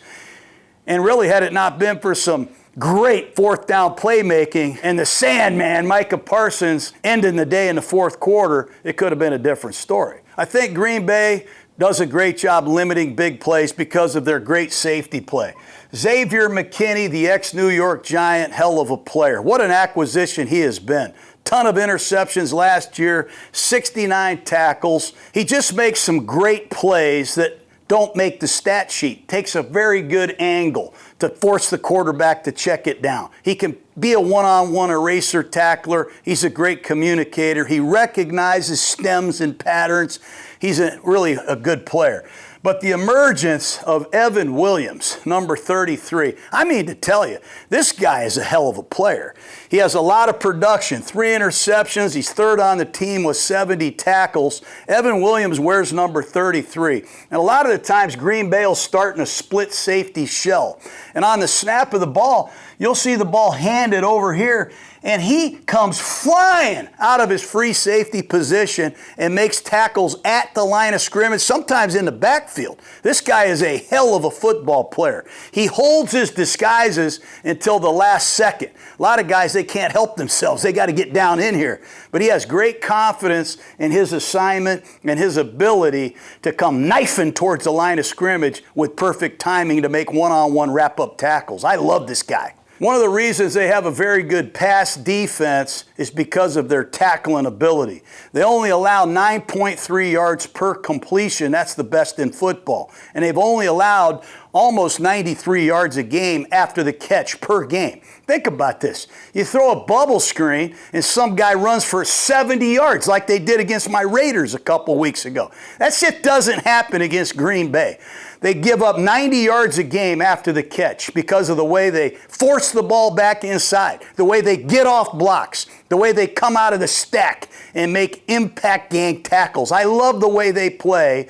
And really, had it not been for some great 4th down playmaking and the Sandman, Micah Parsons, ending the day in the 4th quarter, it could have been a different story. I think Green Bay does a great job limiting big plays because of their great safety play. Xavier McKinney, the ex-New York Giant, hell of a player. What an acquisition he has been. Ton of interceptions last year, 69 tackles. He just makes some great plays that don't make the stat sheet. Takes a very good angle to force the quarterback to check it down. He can be a one-on-one eraser tackler. He's a great communicator. He recognizes stems and patterns. He's really a good player. But the emergence of Evan Williams, number 33, I mean to tell you, this guy is a hell of a player. He has a lot of production, 3 interceptions. He's third on the team with 70 tackles. Evan Williams wears number 33. And a lot of the times, Green Bay will start in a split safety shell. And on the snap of the ball, you'll see the ball handed over here, and he comes flying out of his free safety position and makes tackles at the line of scrimmage, sometimes in the backfield. This guy is a hell of a football player. He holds his disguises until the last second. A lot of guys, they can't help themselves. They got to get down in here. But he has great confidence in his assignment and his ability to come knifing towards the line of scrimmage with perfect timing to make one-on-one wrap-up tackles. I love this guy. One of the reasons they have a very good pass defense is because of their tackling ability. They only allow 9.3 yards per completion. That's the best in football. And they've only allowed almost 93 yards a game after the catch per game. Think about this. You throw a bubble screen and some guy runs for 70 yards like they did against my Raiders a couple weeks ago. That shit doesn't happen against Green Bay. They give up 90 yards a game after the catch because of the way they force the ball back inside, the way they get off blocks, the way they come out of the stack and make impact gang tackles. I love the way they play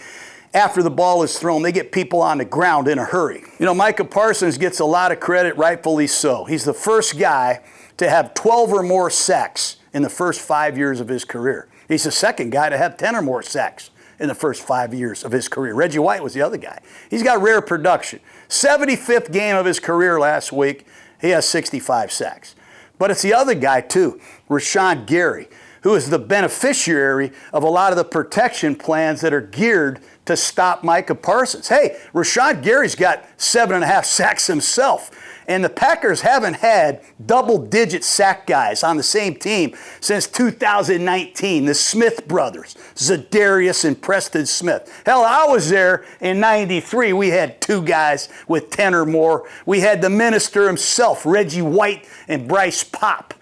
after the ball is thrown. They get people on the ground in a hurry. You know, Micah Parsons gets a lot of credit, rightfully so. He's the first guy to have 12 or more sacks in the first 5 years of his career. He's the second guy to have 10 or more sacks in the first 5 years of his career. Reggie White was the other guy. He's got rare production. 75th game of his career last week, he has 65 sacks. But it's the other guy too, Rashawn Gary, who is the beneficiary of a lot of the protection plans that are geared to stop Micah Parsons. Hey, Rashawn Gary's got 7.5 sacks himself. And the Packers haven't had double-digit sack guys on the same team since 2019, the Smith brothers, Zadarius and Preston Smith. Hell, I was there in 93. We had 2 guys with 10 or more. We had the minister himself, Reggie White and Bryce Pop.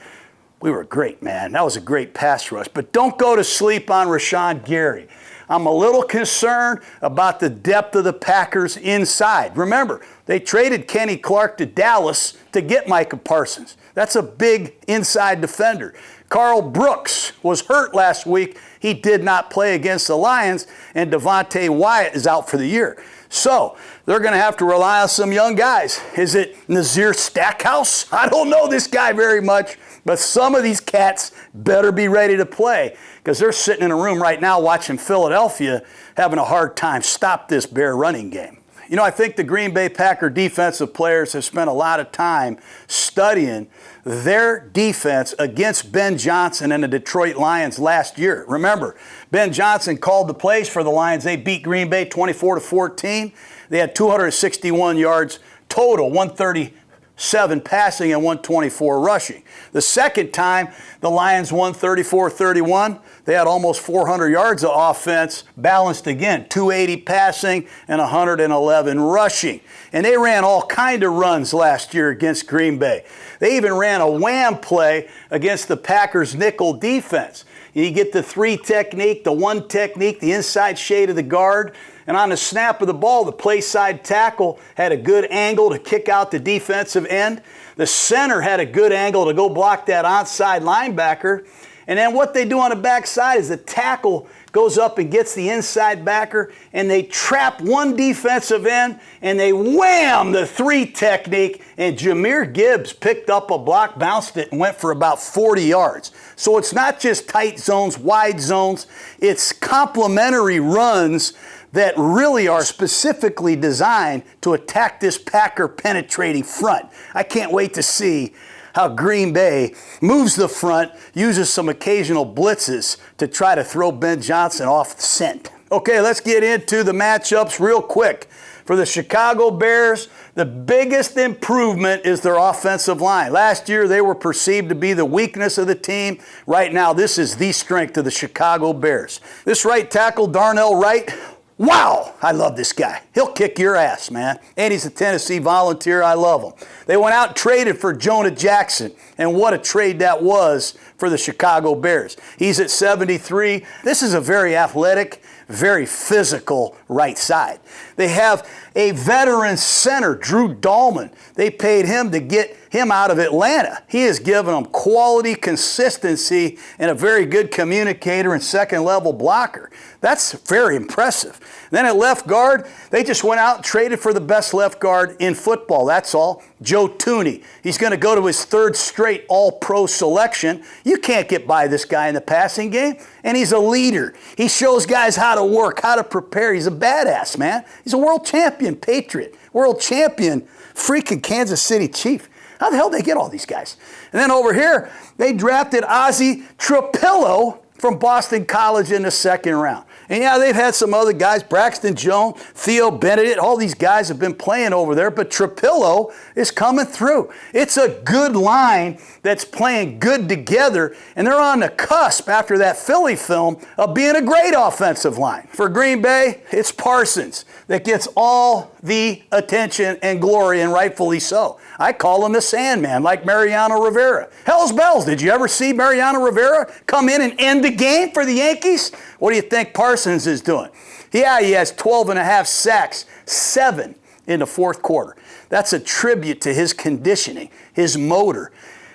We were great, man. That was a great pass rush. But don't go to sleep on Rashawn Gary. I'm a little concerned about the depth of the Packers inside. Remember, they traded Kenny Clark to Dallas to get Micah Parsons. That's a big inside defender. Carl Brooks was hurt last week. He did not play against the Lions, and Devontae Wyatt is out for the year. So they're going to have to rely on some young guys. Is it Nazir Stackhouse? I don't know this guy very much, but some of these cats better be ready to play because they're sitting in a room right now watching Philadelphia having a hard time stop this Bear running game. You know, I think the Green Bay Packer defensive players have spent a lot of time studying their defense against Ben Johnson and the Detroit Lions last year. Remember, Ben Johnson called the plays for the Lions. They beat Green Bay 24-14. They had 261 yards total, 137 passing and 124 rushing. The second time, the Lions won 34-31. They had almost 400 yards of offense, balanced again, 280 passing and 111 rushing. And they ran all kind of runs last year against Green Bay. They even ran a wham play against the Packers' nickel defense. You get the 3 technique, the 1 technique, the inside shade of the guard. And on the snap of the ball, the play side tackle had a good angle to kick out the defensive end. The center had a good angle to go block that onside linebacker. And then what they do on the backside is the tackle goes up and gets the inside backer, and they trap one defensive end, and they wham the 3 technique, and Jahmyr Gibbs picked up a block, bounced it, and went for about 40 yards. So it's not just tight zones, wide zones. It's complementary runs that really are specifically designed to attack this Packer penetrating front. I can't wait to see how Green Bay moves the front, uses some occasional blitzes to try to throw Ben Johnson off the scent. Okay, let's get into the matchups real quick. For the Chicago Bears, the biggest improvement is their offensive line. Last year, they were perceived to be the weakness of the team. Right now, this is the strength of the Chicago Bears. This right tackle, Darnell Wright, Wow, I love this guy. He'll kick your ass, man. And he's a Tennessee Volunteer. I love him. They went out and traded for Jonah Jackson, and what a trade that was for the Chicago Bears. He's at 73. This is a very athletic, very physical right side. They have a veteran center, Drew Dahlman. They paid him to get him out of Atlanta. He has given them quality, consistency, and a very good communicator and second-level blocker. That's very impressive. Then at left guard, they just went out and traded for the best left guard in football. That's all. Joe Tooney. He's going to go to his third straight All-Pro selection. You can't get by this guy in the passing game, and he's a leader. He shows guys how to work, how to prepare. He's a badass, man. He's a world champion Patriot, world champion freaking Kansas City Chief. How the hell did they get all these guys? And then over here, they drafted Ozzie Trapillo from Boston College in the second round. And yeah, they've had some other guys, Braxton Jones, Theo Benedict, all these guys have been playing over there, but Trapillo is coming through. It's a good line that's playing good together, and they're on the cusp after that Philly film of being a great offensive line. For Green Bay, it's Parsons that gets all the attention and glory, and rightfully so. I call him the Sandman, like Mariano Rivera. Hell's bells, did you ever see Mariano Rivera come in and end the game for the Yankees? What do you think Parsons is doing? Yeah, he has 12 and a half sacks, 7 in the fourth quarter. That's a tribute to his conditioning, his motor.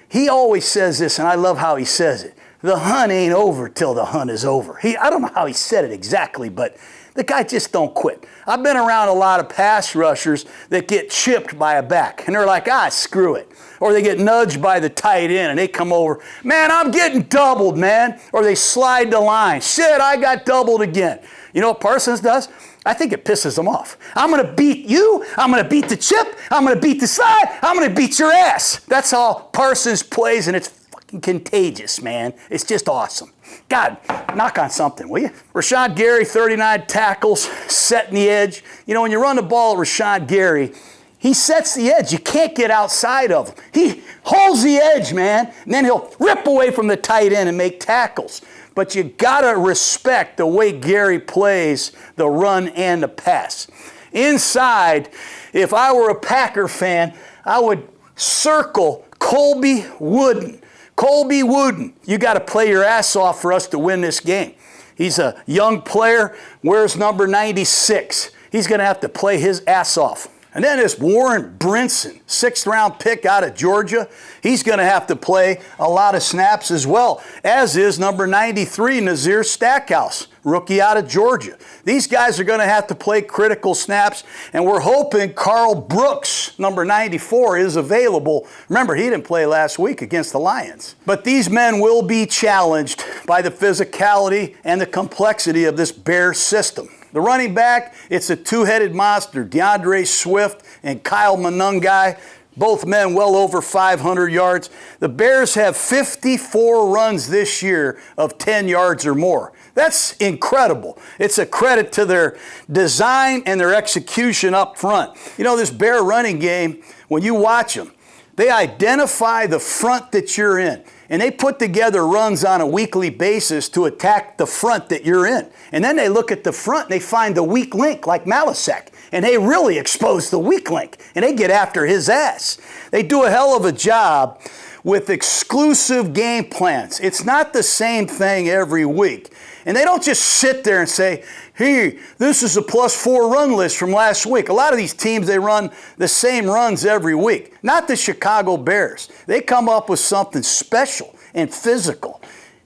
He always says this, and I love how he says it. The hunt ain't over till the hunt is over. I don't know how he said it exactly, but the guy just don't quit. I've been around a lot of pass rushers that get chipped by a back, and they're like, screw it. Or they get nudged by the tight end, and they come over, man, I'm getting doubled, man. Or they slide the line. Shit, I got doubled again. You know what Parsons does? I think it pisses him off. I'm going to beat you. I'm going to beat the chip. I'm going to beat the slide. I'm going to beat your ass. That's how Parsons plays, and it's fucking contagious, man. It's just awesome. God, knock on something, will you? Rashawn Gary, 39 tackles, setting the edge. You know, when you run the ball at Rashawn Gary, he sets the edge. You can't get outside of him. He holds the edge, man, and then he'll rip away from the tight end and make tackles. But you got to respect the way Gary plays the run and the pass. Inside, if I were a Packer fan, I would circle Colby Wooden. Colby Wooden, you got to play your ass off for us to win this game. He's a young player, wears number 96. He's going to have to play his ass off. And then this Warren Brinson, 6th round pick out of Georgia, he's going to have to play a lot of snaps as well, as is number 93, Nazir Stackhouse, rookie out of Georgia. These guys are going to have to play critical snaps, and we're hoping Carl Brooks, number 94, is available. Remember, he didn't play last week against the Lions. But these men will be challenged by the physicality and the complexity of this Bears system. The running back, it's a two-headed monster, DeAndre Swift and Kyle Monangai, both men well over 500 yards. The Bears have 54 runs this year of 10 yards or more. That's incredible. It's a credit to their design and their execution up front. You know, this Bear running game, when you watch them, they identify the front that you're in, and they put together runs on a weekly basis to attack the front that you're in. And then they look at the front and they find the weak link, like Malasek, and they really expose the weak link, and they get after his ass. They do a hell of a job with exclusive game plans. It's not the same thing every week. And they don't just sit there and say, hey, this is a +4 run list from last week. A lot of these teams, they run the same runs every week. Not the Chicago Bears. They come up with something special and physical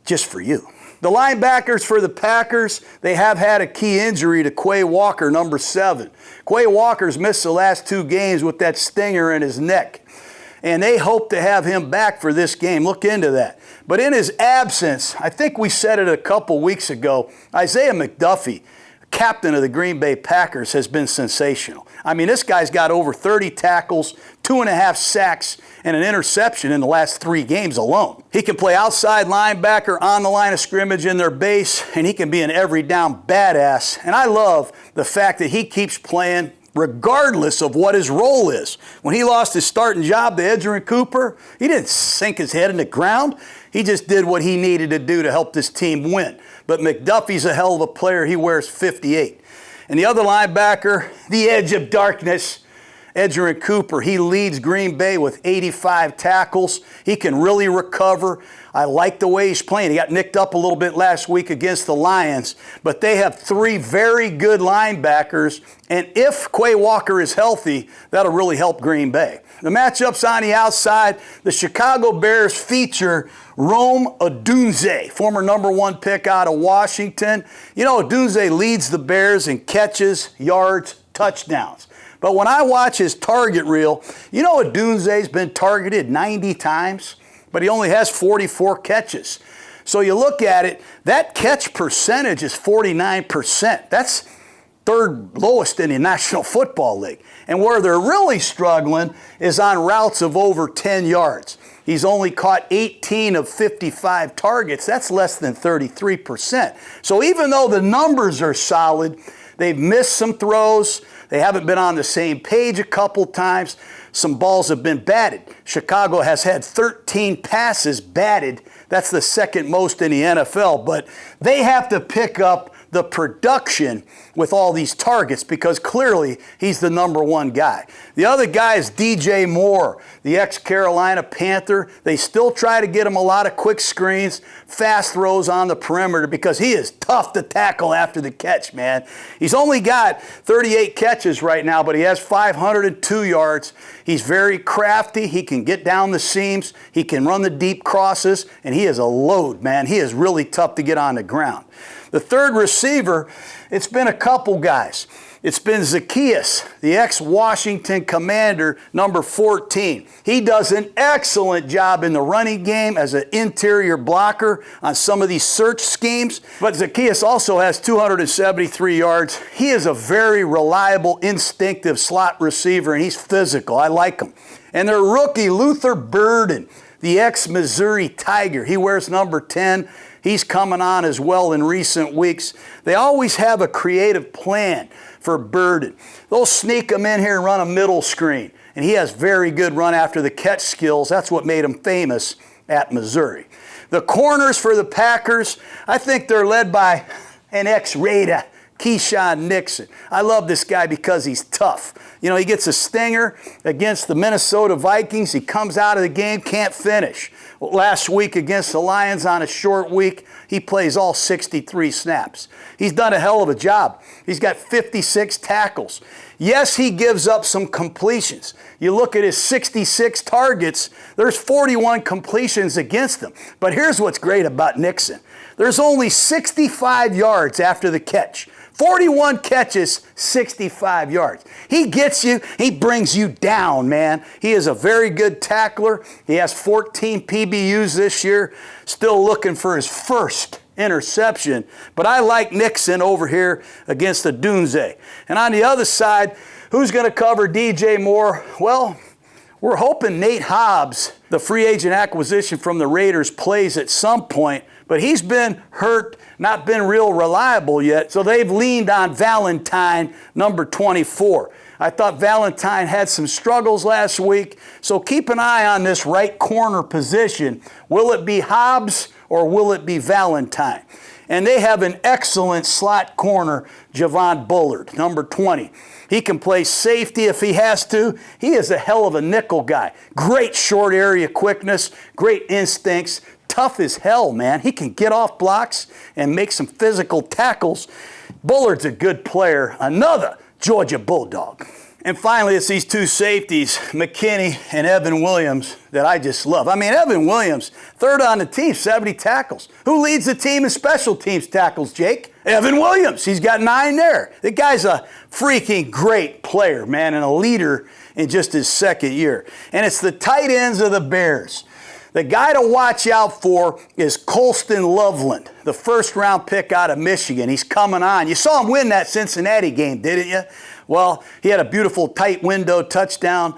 just for you. The linebackers for the Packers, they have had a key injury to Quay Walker, number 7. Quay Walker's missed the last 2 games with that stinger in his neck. And they hope to have him back for this game. Look into that. But in his absence, I think we said it a couple weeks ago, Isaiah McDuffie, captain of the Green Bay Packers, has been sensational. I mean, this guy's got over 30 tackles, 2.5 sacks, and an interception in the last 3 games alone. He can play outside linebacker on the line of scrimmage in their base, and he can be an every down badass. And I love the fact that he keeps playing regardless of what his role is. When he lost his starting job to Edgerrin Cooper, he didn't sink his head in the ground. He just did what he needed to do to help this team win. But McDuffie's a hell of a player. He wears 58. And the other linebacker, the edge of darkness, Edgerrin Cooper. He leads Green Bay with 85 tackles. He can really recover. I like the way he's playing. He got nicked up a little bit last week against the Lions, but they have 3 very good linebackers, and if Quay Walker is healthy, that'll really help Green Bay. The matchups on the outside, the Chicago Bears feature Rome Odunze, former #1 pick out of Washington. You know, Odunze leads the Bears in catches, yards, touchdowns. But when I watch his target reel, you know Odunze's been targeted 90 times, but he only has 44 catches. So you look at it, that catch percentage is 49%. That's 3rd lowest in the National Football League. And where they're really struggling is on routes of over 10 yards. He's only caught 18 of 55 targets. That's less than 33%. So even though the numbers are solid, they've missed some throws. They haven't been on the same page a couple times. Some balls have been batted. Chicago has had 13 passes batted. That's the 2nd most in the NFL. But they have to pick up the production with all these targets because clearly he's the #1 guy. The other guy is DJ Moore, the ex-Carolina Panther. They still try to get him a lot of quick screens, fast throws on the perimeter because he is tough to tackle after the catch, man. He's only got 38 catches right now, but he has 502 yards. He's very crafty. He can get down the seams. He can run the deep crosses, and he is a load, man. He is really tough to get on the ground. The 3rd receiver, it's been a couple guys. It's been Zaccheaus, the ex-Washington Commander, #14. He does an excellent job in the running game as an interior blocker on some of these search schemes. But Zaccheaus also has 273 yards. He is a very reliable, instinctive slot receiver, and he's physical. I like him. And their rookie, Luther Burden, the ex-Missouri Tiger. He wears #10. He's coming on as well in recent weeks. They always have a creative plan for Burden. They'll sneak him in here and run a middle screen. And he has very good run after the catch skills. That's what made him famous at Missouri. The corners for the Packers, I think they're led by an ex-Raider, Keyshawn Nixon. I love this guy because he's tough. You know, he gets a stinger against the Minnesota Vikings. He comes out of the game, can't finish. Last week against the Lions on a short week, he plays all 63 snaps. He's done a hell of a job. He's got 56 tackles. Yes, he gives up some completions. You look at his 66 targets, there's 41 completions against him. But here's what's great about Nixon. There's only 65 yards after the catch. 41 catches, 65 yards. He gets you, he brings you down, man. He is a very good tackler. He has 14 PBUs this year, still looking for his first interception. But I like Nixon over here against the Odunze. And on the other side, who's going to cover DJ Moore? Well, we're hoping Nate Hobbs, the free agent acquisition from the Raiders, plays at some point. But he's been hurt, not been real reliable yet, so they've leaned on Valentine, #24. I thought Valentine had some struggles last week, so keep an eye on this right corner position. Will it be Hobbs or will it be Valentine? And they have an excellent slot corner, Javon Bullard, #20. He can play safety if he has to. He is a hell of a nickel guy. Great short area quickness, great instincts. Tough as hell, man. He can get off blocks and make some physical tackles. Bullard's a good player. Another Georgia Bulldog. And finally, it's these 2 safeties, McKinney and Evan Williams, that I just love. I mean, Evan Williams, 3rd on the team, 70 tackles. Who leads the team in special teams tackles, Jake? Evan Williams. He's got 9 there. The guy's a freaking great player, man, and a leader in just his 2nd year. And it's the tight ends of the Bears. The guy to watch out for is Colston Loveland, the 1st-round pick out of Michigan. He's coming on. You saw him win that Cincinnati game, didn't you? Well, he had a beautiful tight window touchdown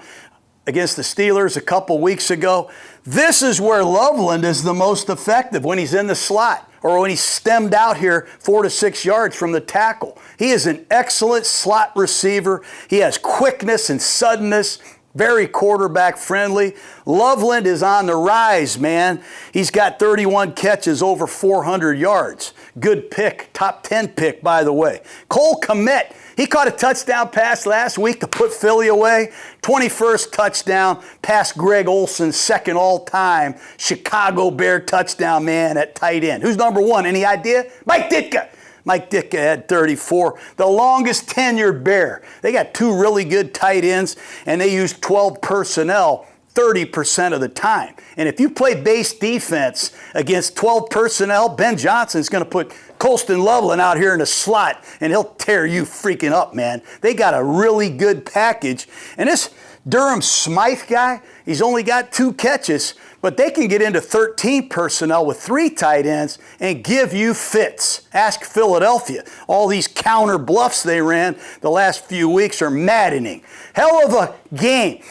against the Steelers a couple weeks ago. This is where Loveland is the most effective, when he's in the slot or when he's stemmed out here 4 to 6 yards from the tackle. He is an excellent slot receiver. He has quickness and suddenness. very quarterback friendly. Loveland is on the rise, man. He's got 31 catches, over 400 yards. Good pick, top 10 pick, by the way. Cole Kmet, he caught a touchdown pass last week to put Philly away. 21st touchdown, past Greg Olson's second all-time Chicago Bear touchdown man at tight end. Who's number one? Any idea? Mike Ditka. Mike Ditka had 34, the longest tenured Bear. They got two really good tight ends, and they used 12 personnel 30% of the time. And if you play base defense against 12 personnel, Ben Johnson's going to put Colston Loveland out here in the slot, and he'll tear you freaking up, man. They got a really good package. And this Durham Smythe guy, he's only got 2 catches, but they can get into 13 personnel with 3 tight ends and give you fits. Ask Philadelphia. All these counter bluffs they ran the last few weeks are maddening. Hell of a game.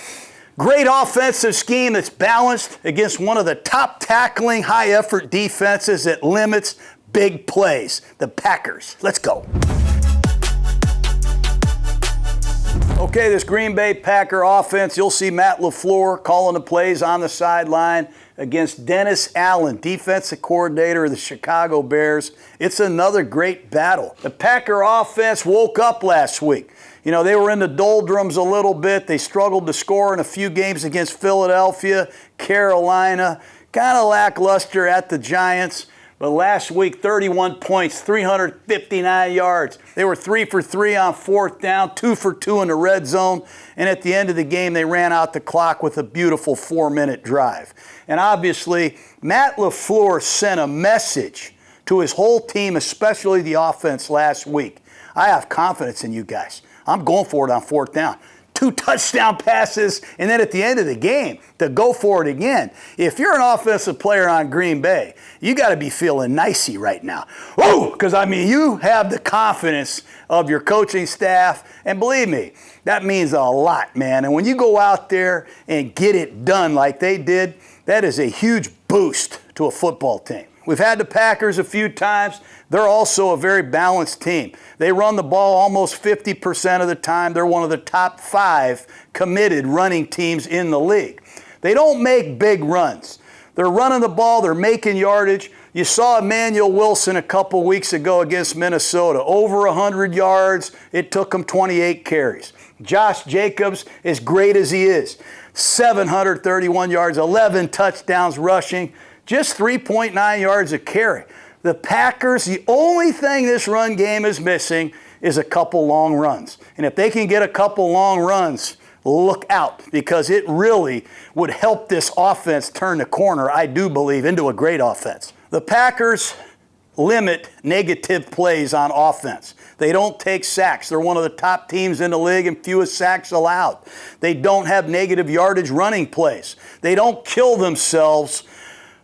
Great offensive scheme that's balanced against one of the top tackling, high-effort defenses that limits big plays. The Packers. Let's go. Okay, this Green Bay Packer offense, you'll see Matt LaFleur calling the plays on the sideline against Dennis Allen, defensive coordinator of the Chicago Bears. It's another great battle. The Packer offense woke up last week. You know, they were in the doldrums a little bit. They struggled to score in a few games against Philadelphia, Carolina, kind of lackluster at the Giants. But last week, 31 points, 359 yards. They were 3 for 3 on 4th down, 2 for 2 in the red zone. And at the end of the game, they ran out the clock with a beautiful 4-minute drive. And obviously, Matt LaFleur sent a message to his whole team, especially the offense last week. I have confidence in you guys. I'm going for it on 4th down. 2 touchdown passes, and then at the end of the game, to go for it again. If you're an offensive player on Green Bay, you got to be feeling nicey right now. Woo! Because, I mean, you have the confidence of your coaching staff, and believe me, that means a lot, man. And when you go out there and get it done like they did, that is a huge boost to a football team. We've had the Packers a few times. They're also a very balanced team. They run the ball almost 50% of the time. They're one of the top 5 committed running teams in the league. They don't make big runs. They're running the ball. They're making yardage. You saw Emmanuel Wilson a couple weeks ago against Minnesota. Over 100 yards. It took him 28 carries. Josh Jacobs, as great as he is, 731 yards, 11 touchdowns rushing, just 3.9 yards a carry. The Packers, the only thing this run game is missing is a couple long runs. And if they can get a couple long runs, look out, because it really would help this offense turn the corner, I do believe, into a great offense. The Packers limit negative plays on offense. They don't take sacks. They're one of the top teams in the league and fewest sacks allowed. They don't have negative yardage running plays. They don't kill themselves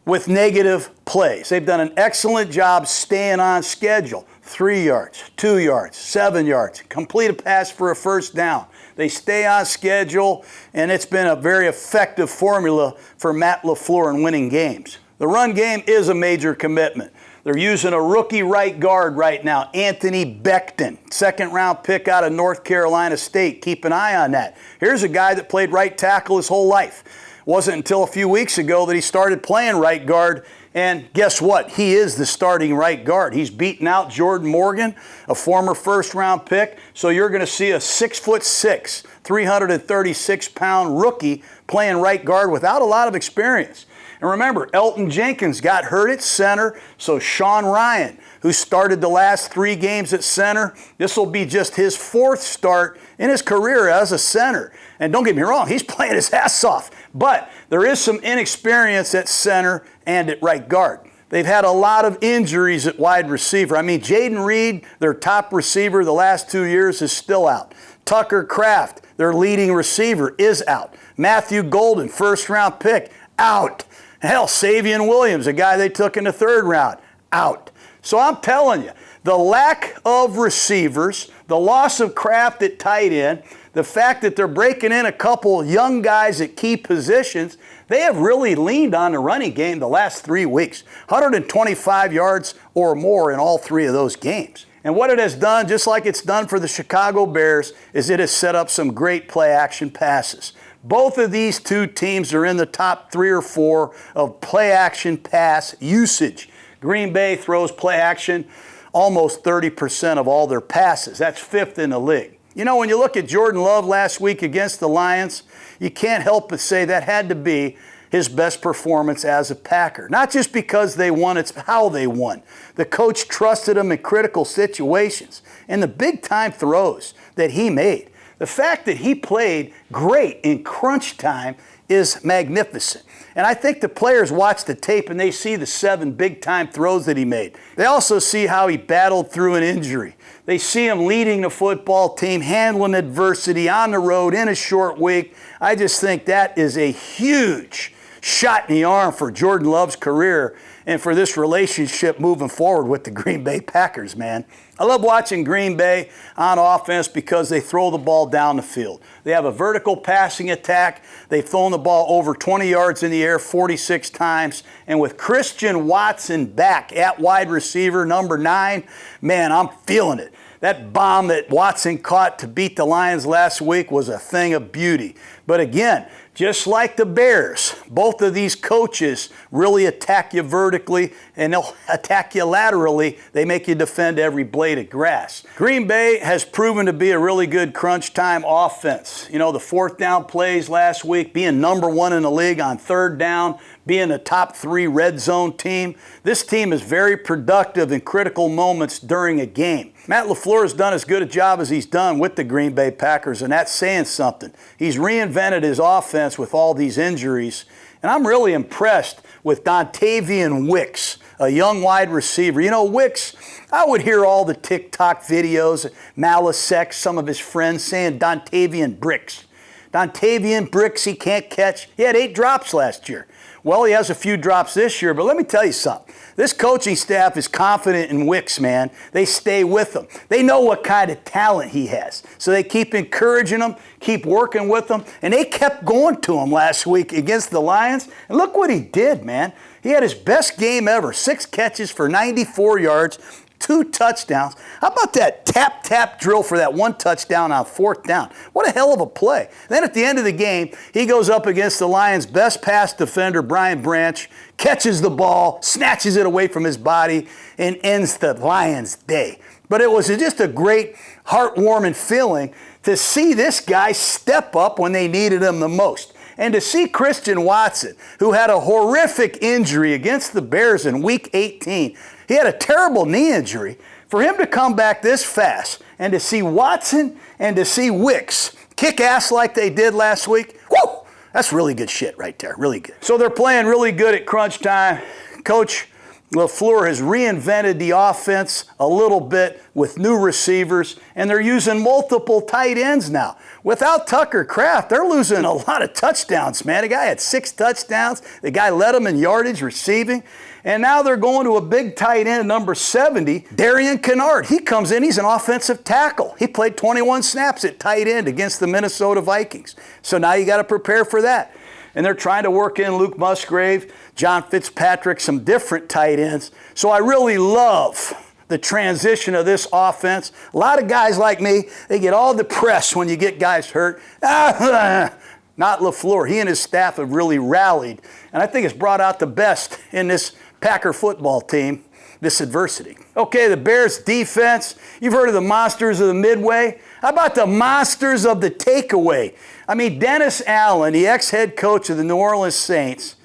with negative plays. They've done an excellent job staying on schedule. 3 yards, 2 yards, 7 yards. Complete a pass for a 1st down. They stay on schedule, and it's been a very effective formula for Matt LaFleur in winning games. The run game is a major commitment. They're using a rookie right guard right now, Anthony Becton, 2nd-round pick out of North Carolina State. Keep an eye on that. Here's a guy that played right tackle his whole life. Wasn't until a few weeks ago that he started playing right guard, and guess what? He is the starting right guard. He's beaten out Jordan Morgan, a former 1st-round pick, so you're going to see a 6'6", 336-pound rookie playing right guard without a lot of experience. And remember, Elton Jenkins got hurt at center, so Sean Ryan, who started the last 3 games at center, this will be just his 4th start in his career as a center. And don't get me wrong, he's playing his ass off. But there is some inexperience at center and at right guard. They've had a lot of injuries at wide receiver. I mean, Jaden Reed, their top receiver the last 2 years, is still out. Tucker Kraft, their leading receiver, is out. Matthew Golden, 1st-round pick, out. Hell, Savion Williams, a guy they took in the 3rd round, out. So I'm telling you, the lack of receivers, the loss of Kraft at tight end, the fact that they're breaking in a couple young guys at key positions, they have really leaned on the running game the last 3 weeks. 125 yards or more in all 3 of those games. And what it has done, just like it's done for the Chicago Bears, is it has set up some great play action passes. Both of these two teams are in the top 3 or 4 of play action pass usage. Green Bay throws play action almost 30% of all their passes. That's 5th in the league. You know, when you look at Jordan Love last week against the Lions, you can't help but say that had to be his best performance as a Packer. Not just because they won, it's how they won. The coach trusted him in critical situations. And the big-time throws that he made, the fact that he played great in crunch time is magnificent. And I think the players watch the tape and they see the 7 big-time throws that he made. They also see how he battled through an injury. They see him leading the football team, handling adversity on the road in a short week. I just think that is a huge shot in the arm for Jordan Love's career and for this relationship moving forward with the Green Bay Packers, man. I love watching Green Bay on offense because they throw the ball down the field. They have a vertical passing attack. They've thrown the ball over 20 yards in the air 46 times. And with Christian Watson back at wide receiver, number 9, man, I'm feeling it. That bomb that Watson caught to beat the Lions last week was a thing of beauty. But again, just like the Bears, both of these coaches really attack you vertically and they'll attack you laterally. They make you defend every blade of grass. Green Bay has proven to be a really good crunch time offense. You know, the 4th down plays last week, being number 1 in the league on 3rd down, being a top 3 red zone team. This team is very productive in critical moments during a game. Matt LaFleur has done as good a job as he's done with the Green Bay Packers, and that's saying something. He's reinvented his offense with all these injuries, and I'm really impressed with Dontavian Wicks, a young wide receiver. You know, Wicks, I would hear all the Tik Tok videos, Malasek, some of his friends saying Dontavian Bricks. Dontavian Bricks, he can't catch. He had 8 drops last year. Well, he has a few drops this year, but let me tell you something. This coaching staff is confident in Wicks, man. They stay with him. They know what kind of talent he has. So they keep encouraging him, keep working with him, and they kept going to him last week against the Lions. And look what he did, man. He had his best game ever, 6 catches for 94 yards, 2 touchdowns. How about that tap drill for that 1 touchdown on 4th down? What a hell of a play. Then at the end of the game, he goes up against the Lions' best pass defender, Brian Branch, catches the ball, snatches it away from his body, and ends the Lions' day. But it was just a great, heartwarming feeling to see this guy step up when they needed him the most. And to see Christian Watson, who had a horrific injury against the Bears in Week 18, he had a terrible knee injury. For him to come back this fast and to see Watson and to see Wicks kick ass like they did last week, whoo, that's really good shit right there, really good. So they're playing really good at crunch time. Coach LaFleur has reinvented the offense a little bit with new receivers, and they're using multiple tight ends now. Without Tucker Kraft, they're losing a lot of touchdowns, man. The guy had 6 touchdowns. The guy led them in yardage receiving. And now they're going to a big tight end, number 70, Darian Kennard. He comes in, he's an offensive tackle. He played 21 snaps at tight end against the Minnesota Vikings. So now you got to prepare for that. And they're trying to work in Luke Musgrave, John Fitzpatrick, some different tight ends. So I really love the transition of this offense. A lot of guys like me, they get all depressed when you get guys hurt. Not LaFleur. He and his staff have really rallied. And I think it's brought out the best in this Packer football team, this adversity. Okay, the Bears defense. You've heard of the monsters of the Midway. How about the monsters of the takeaway? I mean, Dennis Allen, the ex-head coach of the New Orleans Saints,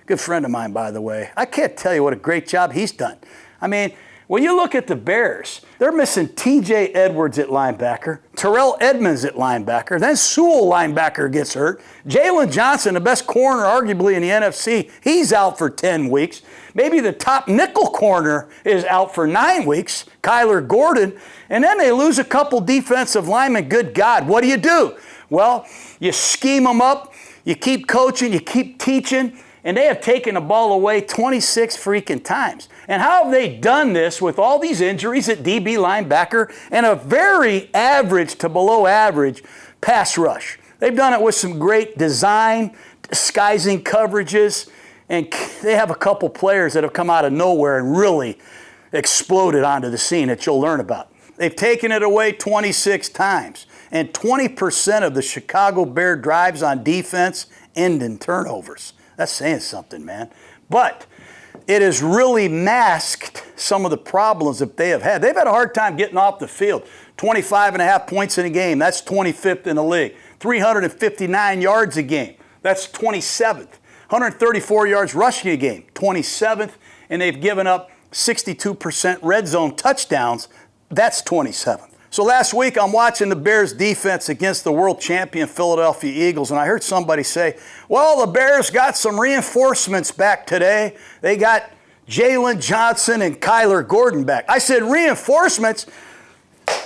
good friend of mine, by the way. I can't tell you what a great job he's done. I mean, when you look at the Bears, they're missing T.J. Edwards at linebacker, Terrell Edmonds at linebacker, then Sewell linebacker gets hurt. Jalen Johnson, the best corner arguably in the NFC, he's out for 10 weeks. Maybe the top nickel corner is out for 9 weeks, Kyler Gordon, and then they lose a couple defensive linemen. Good God, what do? Well, you scheme them up, you keep coaching, you keep teaching, and they have taken the ball away 26 freaking times. And how have they done this with all these injuries at DB linebacker and a very average to below average pass rush? They've done it with some great design, disguising coverages, and they have a couple players that have come out of nowhere and really exploded onto the scene that you'll learn about. They've taken it away 26 times. And 20% of the Chicago Bear drives on defense end in turnovers. That's saying something, man. But it has really masked some of the problems that they have had. They've had a hard time getting off the field. 25.5 points in a game. That's 25th in the league. 359 yards a game. That's 27th. 134 yards rushing a game. 27th. And they've given up 62% red zone touchdowns. That's 27th. So last week I'm watching the Bears defense against the world champion Philadelphia Eagles, and I heard somebody say, well, the Bears got some reinforcements back today. They got Jalen Johnson and Kyler Gordon back. I said, reinforcements?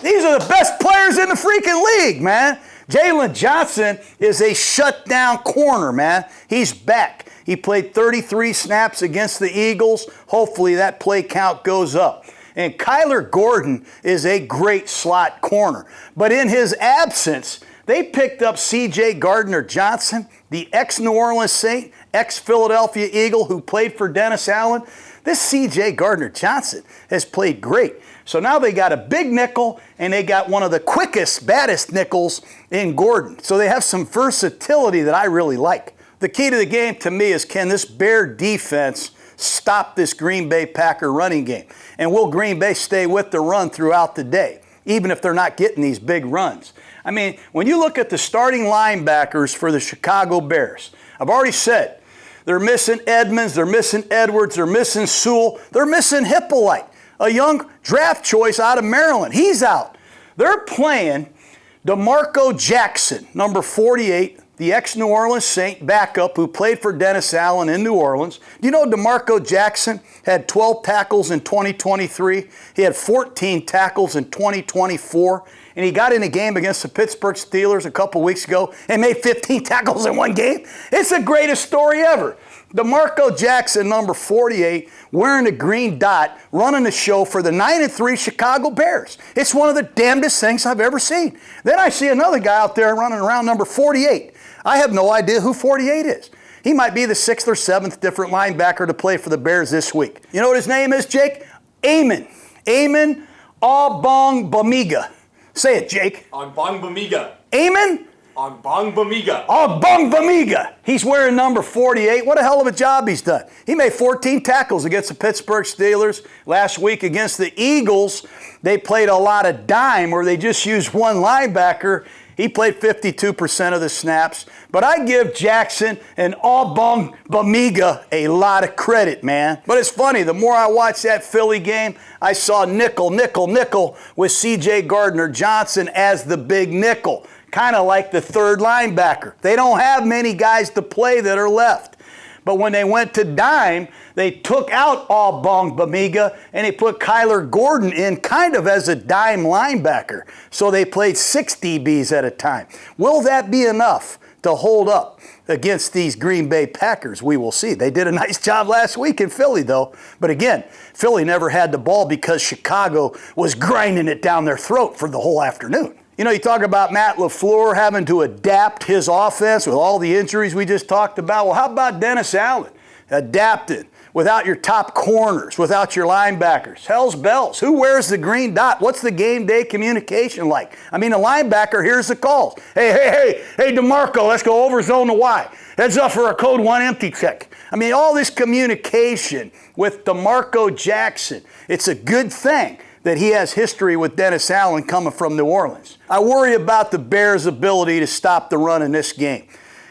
These are the best players in the freaking league, man. Jalen Johnson is a shutdown corner, man. He's back. He played 33 snaps against the Eagles. Hopefully that play count goes up. And Kyler Gordon is a great slot corner. But in his absence, they picked up C.J. Gardner-Johnson, the ex-New Orleans Saint, ex-Philadelphia Eagle who played for Dennis Allen. This C.J. Gardner-Johnson has played great. So now they got a big nickel, and they got one of the quickest, baddest nickels in Gordon. So they have some versatility that I really like. The key to the game to me is, can this Bear defense stop this Green Bay Packer running game? And will Green Bay stay with the run throughout the day, even if they're not getting these big runs? I mean, when you look at the starting linebackers for the Chicago Bears, I've already said they're missing Edmonds, they're missing Edwards, they're missing Sewell, they're missing Hippolyte, a young draft choice out of Maryland. He's out. They're playing DeMarco Jackson, number 48, the ex-New Orleans Saint backup who played for Dennis Allen in New Orleans. Do you know DeMarco Jackson had 12 tackles in 2023? He had 14 tackles in 2024. And he got in a game against the Pittsburgh Steelers a couple weeks ago and made 15 tackles in one game. It's the greatest story ever. DeMarco Jackson, number 48, wearing the green dot, running the show for the 9-3 Chicago Bears. It's one of the damnedest things I've ever seen. Then I see another guy out there running around, number 48. I have no idea who 48 is. He might be the 6th or 7th different linebacker to play for the Bears this week. You know what his name is, Jake? Amon Ogbongbemiga. Say it, Jake. Ogbongbemiga. Amon? Ogbongbemiga. Ogbongbemiga. He's wearing number 48. What a hell of a job he's done. He made 14 tackles against the Pittsburgh Steelers. Last week against the Eagles, they played a lot of dime where they just used one linebacker. He played 52% of the snaps. But I give Jackson and Ogbongbemiga a lot of credit, man. But it's funny, the more I watched that Philly game, I saw nickel with C.J. Gardner-Johnson as the big nickel. Kind of like the third linebacker. They don't have many guys to play that are left. But when they went to dime, they took out Ogbongbemiga and they put Kyler Gordon in kind of as a dime linebacker. So they played 6 DBs at a time. Will that be enough to hold up against these Green Bay Packers? We will see. They did a nice job last week in Philly, though. But again, Philly never had the ball because Chicago was grinding it down their throat for the whole afternoon. You know, you talk about Matt LaFleur having to adapt his offense with all the injuries we just talked about. Well, how about Dennis Allen adapted without your top corners, without your linebackers? Hell's bells. Who wears the green dot? What's the game day communication like? I mean, a linebacker hears the calls. Hey, DeMarco, let's go over zone to Y. Heads up for a code 1 empty check. I mean, all this communication with DeMarco Jackson, it's a good thing that he has history with Dennis Allen coming from New Orleans. I worry about the Bears' ability to stop the run in this game.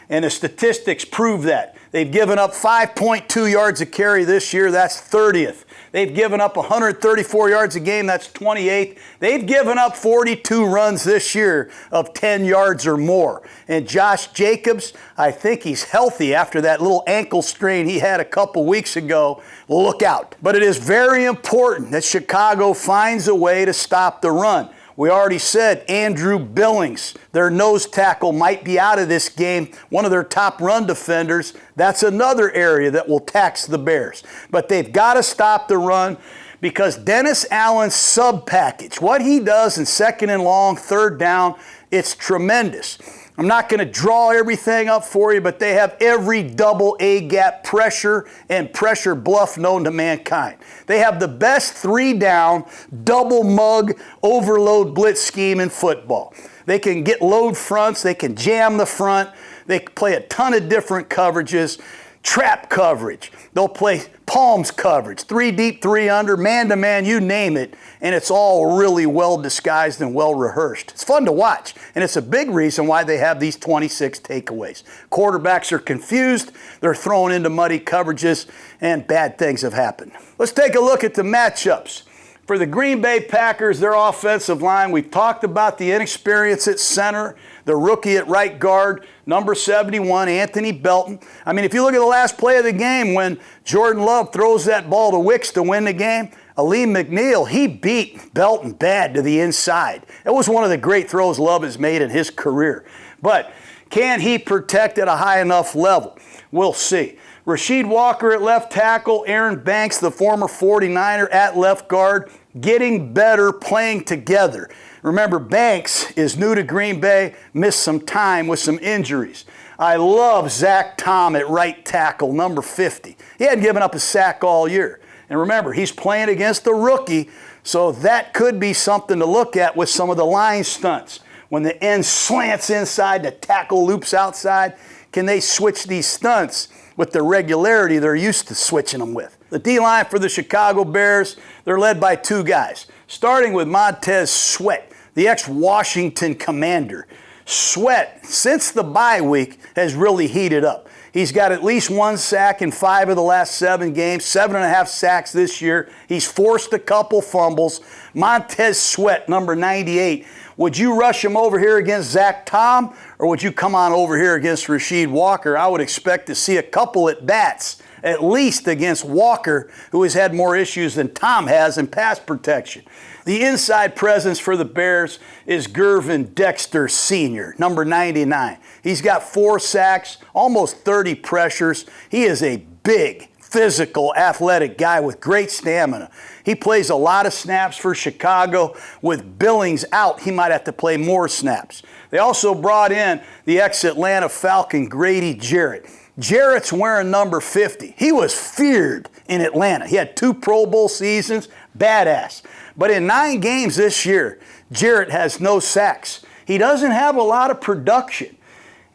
And the statistics prove that. They've given up 5.2 yards a carry this year. That's 30th. They've given up 134 yards a game. That's 28th. They've given up 42 runs this year of 10 yards or more. And Josh Jacobs, I think he's healthy after that little ankle strain he had a couple weeks ago. Look out. But it is very important that Chicago finds a way to stop the run. We already said Andrew Billings, their nose tackle, might be out of this game, one of their top run defenders. That's another area that will tax the Bears. But they've got to stop the run because Dennis Allen's sub package, what he does in second and long, third down, it's tremendous. I'm not going to draw everything up for you, but they have every double A gap pressure and pressure bluff known to mankind. They have the best 3-down, double mug, overload blitz scheme in football. They can get load fronts. They can jam the front. They can play a ton of different coverages. Trap coverage. They'll play palms coverage, 3 deep, 3 under, man-to-man, you name it, and it's all really well disguised and well rehearsed. It's fun to watch, and it's a big reason why they have these 26 takeaways. Quarterbacks are confused, they're thrown into muddy coverages, and bad things have happened. Let's take a look at the matchups. For the Green Bay Packers, their offensive line, we've talked about the inexperience at center, the rookie at right guard, number 71, Anthony Belton. I mean, if you look at the last play of the game when Jordan Love throws that ball to Wicks to win the game, Aleem McNeil, he beat Belton bad to the inside. It was one of the great throws Love has made in his career. But can he protect at a high enough level? We'll see. Rasheed Walker at left tackle, Aaron Banks, the former 49er, at left guard, getting better, playing together. Remember, Banks is new to Green Bay, missed some time with some injuries. I love Zach Tom at right tackle, number 50. He hadn't given up a sack all year. And remember, he's playing against a rookie, so that could be something to look at with some of the line stunts. When the end slants inside, the tackle loops outside, can they switch these stunts with the regularity they're used to switching them with? The D-line for the Chicago Bears, they're led by 2 guys, starting with Montez Sweat, the ex-Washington Commander. Sweat, since the bye week, has really heated up. He's got at least 1 sack in 5 of the last 7 games, 7.5 sacks this year. He's forced a couple fumbles. Montez Sweat, number 98. Would you rush him over here against Zach Tom, or would you come on over here against Rasheed Walker? I would expect to see a couple at bats, at least against Walker, who has had more issues than Tom has in pass protection. The inside presence for the Bears is Gervin Dexter Sr., number 99. He's got 4 sacks, almost 30 pressures. He is a big, physical, athletic guy with great stamina. He plays a lot of snaps for Chicago. With Billings out, he might have to play more snaps. They also brought in the ex-Atlanta Falcon, Grady Jarrett. Jarrett's wearing number 50. He was feared in Atlanta. He had 2 Pro Bowl seasons, badass. But in 9 games this year, Jarrett has no sacks. He doesn't have a lot of production.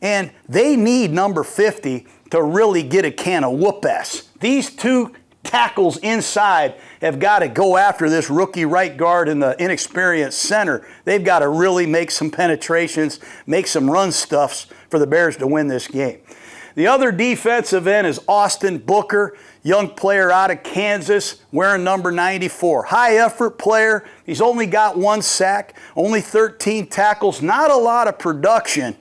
And they need number 50 to really get a can of whoop-ass. These 2 tackles inside have got to go after this rookie right guard and the inexperienced center. They've got to really make some penetrations, make some run stuffs for the Bears to win this game. The other defensive end is Austin Booker, young player out of Kansas, wearing number 94. High effort player. He's only got 1 sack, only 13 tackles, not a lot of production.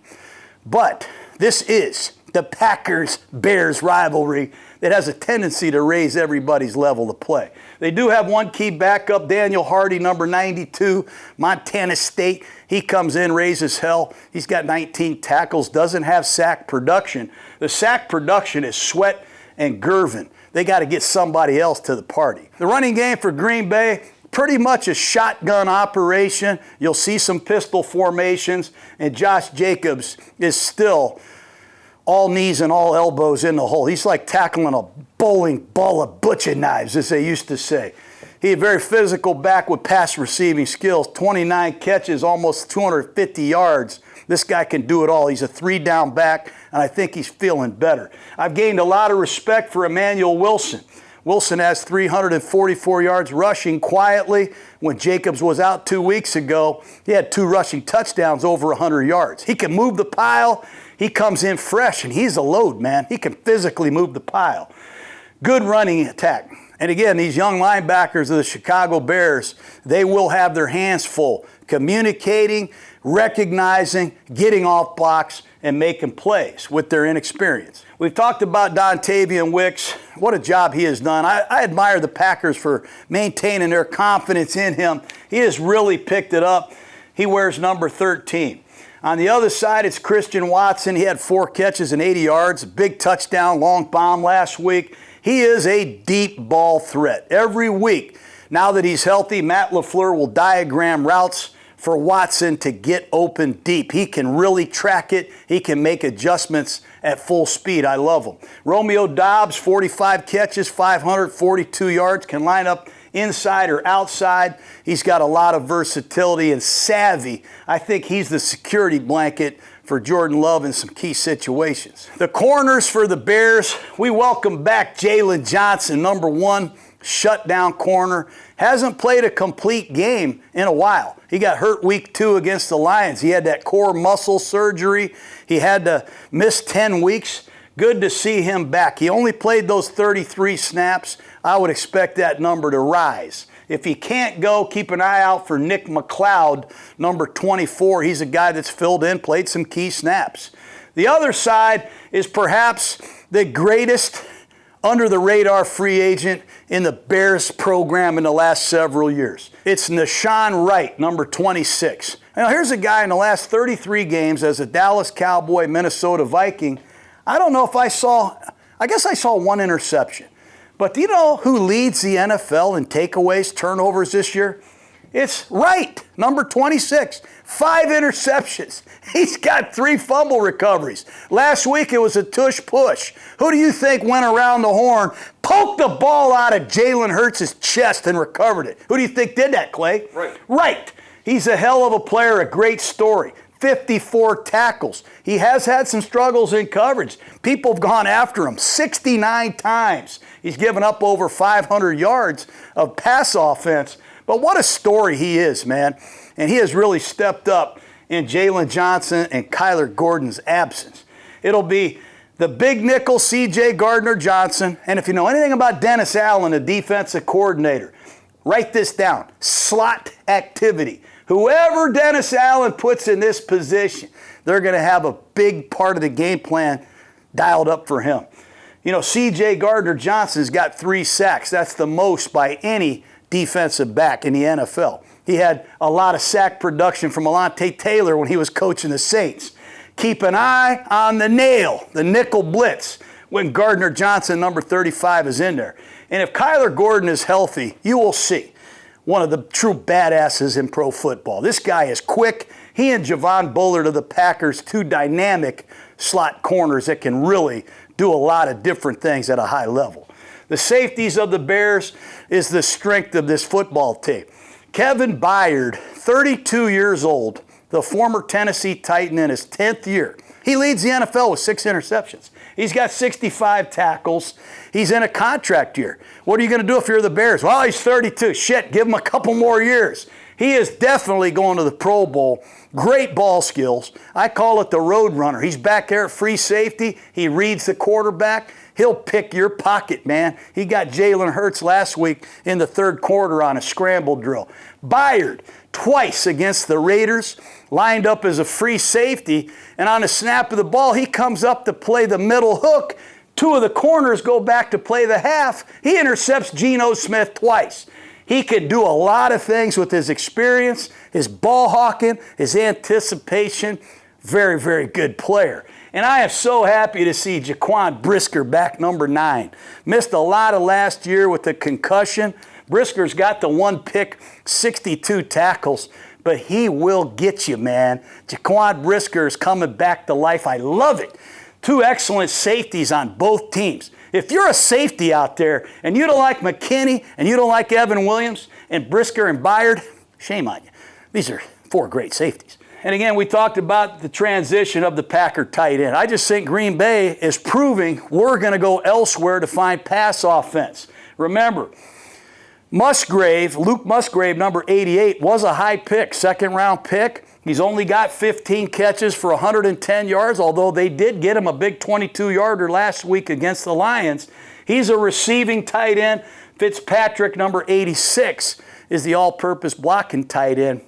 But this is the Packers-Bears rivalry that has a tendency to raise everybody's level of play. They do have 1 key backup, Daniel Hardy, number 92, Montana State. He comes in, raises hell. He's got 19 tackles, doesn't have sack production. The sack production is Sweat and Gervin. They got to get somebody else to the party. The running game for Green Bay, pretty much a shotgun operation. You'll see some pistol formations, and Josh Jacobs is still all knees and all elbows in the hole. He's like tackling a bowling ball of butcher knives, as they used to say. He's a very physical back with pass receiving skills, 29 catches, almost 250 yards. This guy can do it all. He's a 3-down back, and I think he's feeling better. I've gained a lot of respect for Emmanuel Wilson. Wilson has 344 yards rushing quietly. When Jacobs was out 2 weeks ago, he had 2 rushing touchdowns over 100 yards. He can move the pile. He comes in fresh, and he's a load, man. He can physically move the pile. Good running attack. And again, these young linebackers of the Chicago Bears, they will have their hands full communicating, recognizing, getting off blocks, and making plays with their inexperience. We've talked about Dontavian Wicks. What a job he has done. I admire the Packers for maintaining their confidence in him. He has really picked it up. He wears number 13. On the other side, it's Christian Watson. He had 4 catches and 80 yards, a big touchdown, long bomb last week. He is a deep ball threat every week. Now that he's healthy, Matt LaFleur will diagram routes for Watson to get open deep. He can really track it. He can make adjustments at full speed. I love him. Romeo Doubs, 45 catches, 542 yards, can line up inside or outside. He's got a lot of versatility and savvy. I think he's the security blanket for Jordan Love in some key situations. The corners for the Bears, we welcome back Jalen Johnson, number 1 shutdown corner. Hasn't played a complete game in a while. He got hurt week 2 against the Lions. He had that core muscle surgery. He had to miss 10 weeks. Good to see him back. He only played those 33 snaps. I would expect that number to rise. If he can't go, keep an eye out for Nick McLeod, number 24. He's a guy that's filled in, played some key snaps. The other side is perhaps the greatest under-the-radar free agent in the Bears program in the last several years. It's Nashawn Wright, number 26. Now, here's a guy in the last 33 games as a Dallas Cowboy, Minnesota Viking. I don't know if I guess I saw 1 interception. But do you know who leads the NFL in takeaways, turnovers this year? It's Wright, number 26. 5 interceptions. He's got 3 fumble recoveries. Last week it was a tush push. Who do you think went around the horn, poked the ball out of Jalen Hurts' chest and recovered it? Who do you think did that, Clay? Right. He's a hell of a player, a great story. 54 tackles. He has had some struggles in coverage. People have gone after him 69 times. He's given up over 500 yards of pass offense. But what a story he is, man. And he has really stepped up in Jalen Johnson and Kyler Gordon's absence. It'll be the big nickel C.J. Gardner-Johnson. And if you know anything about Dennis Allen, the defensive coordinator, write this down. Slot activity. Whoever Dennis Allen puts in this position, they're going to have a big part of the game plan dialed up for him. You know, C.J. Gardner-Johnson's got 3 sacks. That's the most by any defensive back in the NFL. He had a lot of sack production from Alontae Taylor when he was coaching the Saints. Keep an eye on the nail, the nickel blitz, when Gardner-Johnson, number 35, is in there. And if Kyler Gordon is healthy, you will see one of the true badasses in pro football. This guy is quick. He and Javon Bullard of the Packers, 2 dynamic slot corners that can really do a lot of different things at a high level. The safeties of the Bears is the strength of this football team. Kevin Byard, 32 years old, the former Tennessee Titan in his 10th year. He leads the NFL with 6 interceptions. He's got 65 tackles. He's in a contract year. What are you going to do if you're the Bears? Well, he's 32. Shit, give him a couple more years. He is definitely going to the Pro Bowl. Great ball skills. I call it the road runner. He's back there at free safety. He reads the quarterback. He'll pick your pocket, man. He got Jalen Hurts last week in the 3rd quarter on a scramble drill. Byard, twice against the Raiders, lined up as a free safety, and on a snap of the ball, he comes up to play the middle hook. 2 of the corners go back to play the half. He intercepts Geno Smith twice. He can do a lot of things with his experience, his ball hawking, his anticipation. Very, very good player. And I am so happy to see Jaquan Brisker back, number 9. Missed a lot of last year with the concussion. Brisker's got the 1 pick, 62 tackles, but he will get you, man. Jaquan Brisker is coming back to life. I love it. 2 excellent safeties on both teams. If you're a safety out there and you don't like McKinney and you don't like Evan Williams and Brisker and Byard, shame on you. These are 4 great safeties. And again, we talked about the transition of the Packer tight end. I just think Green Bay is proving we're going to go elsewhere to find pass offense. Remember, Luke Musgrave, number 88, was a high pick, 2nd-round pick. He's only got 15 catches for 110 yards, although they did get him a big 22-yarder last week against the Lions. He's a receiving tight end. Fitzpatrick, number 86, is the all-purpose blocking tight end.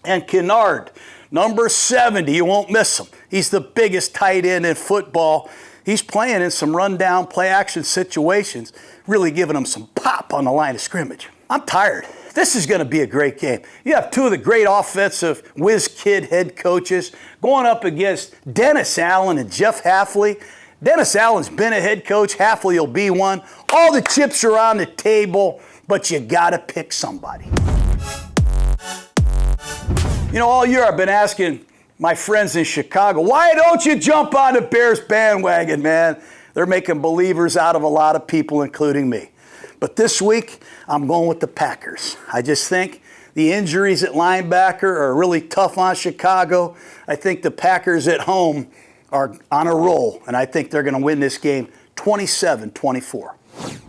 And Kennard, number 70, you won't miss him. He's the biggest tight end in football. He's playing in some rundown play-action situations, really giving him some pop on the line of scrimmage. I'm tired. This is going to be a great game. You have 2 of the great offensive whiz-kid head coaches going up against Dennis Allen and Jeff Hafley. Dennis Allen's been a head coach. Hafley will be one. All the chips are on the table, but you got to pick somebody. You know, all year I've been asking my friends in Chicago, why don't you jump on the Bears bandwagon, man? They're making believers out of a lot of people, including me. But this week, I'm going with the Packers. I just think the injuries at linebacker are really tough on Chicago. I think the Packers at home are on a roll, and I think they're going to win this game 27-24.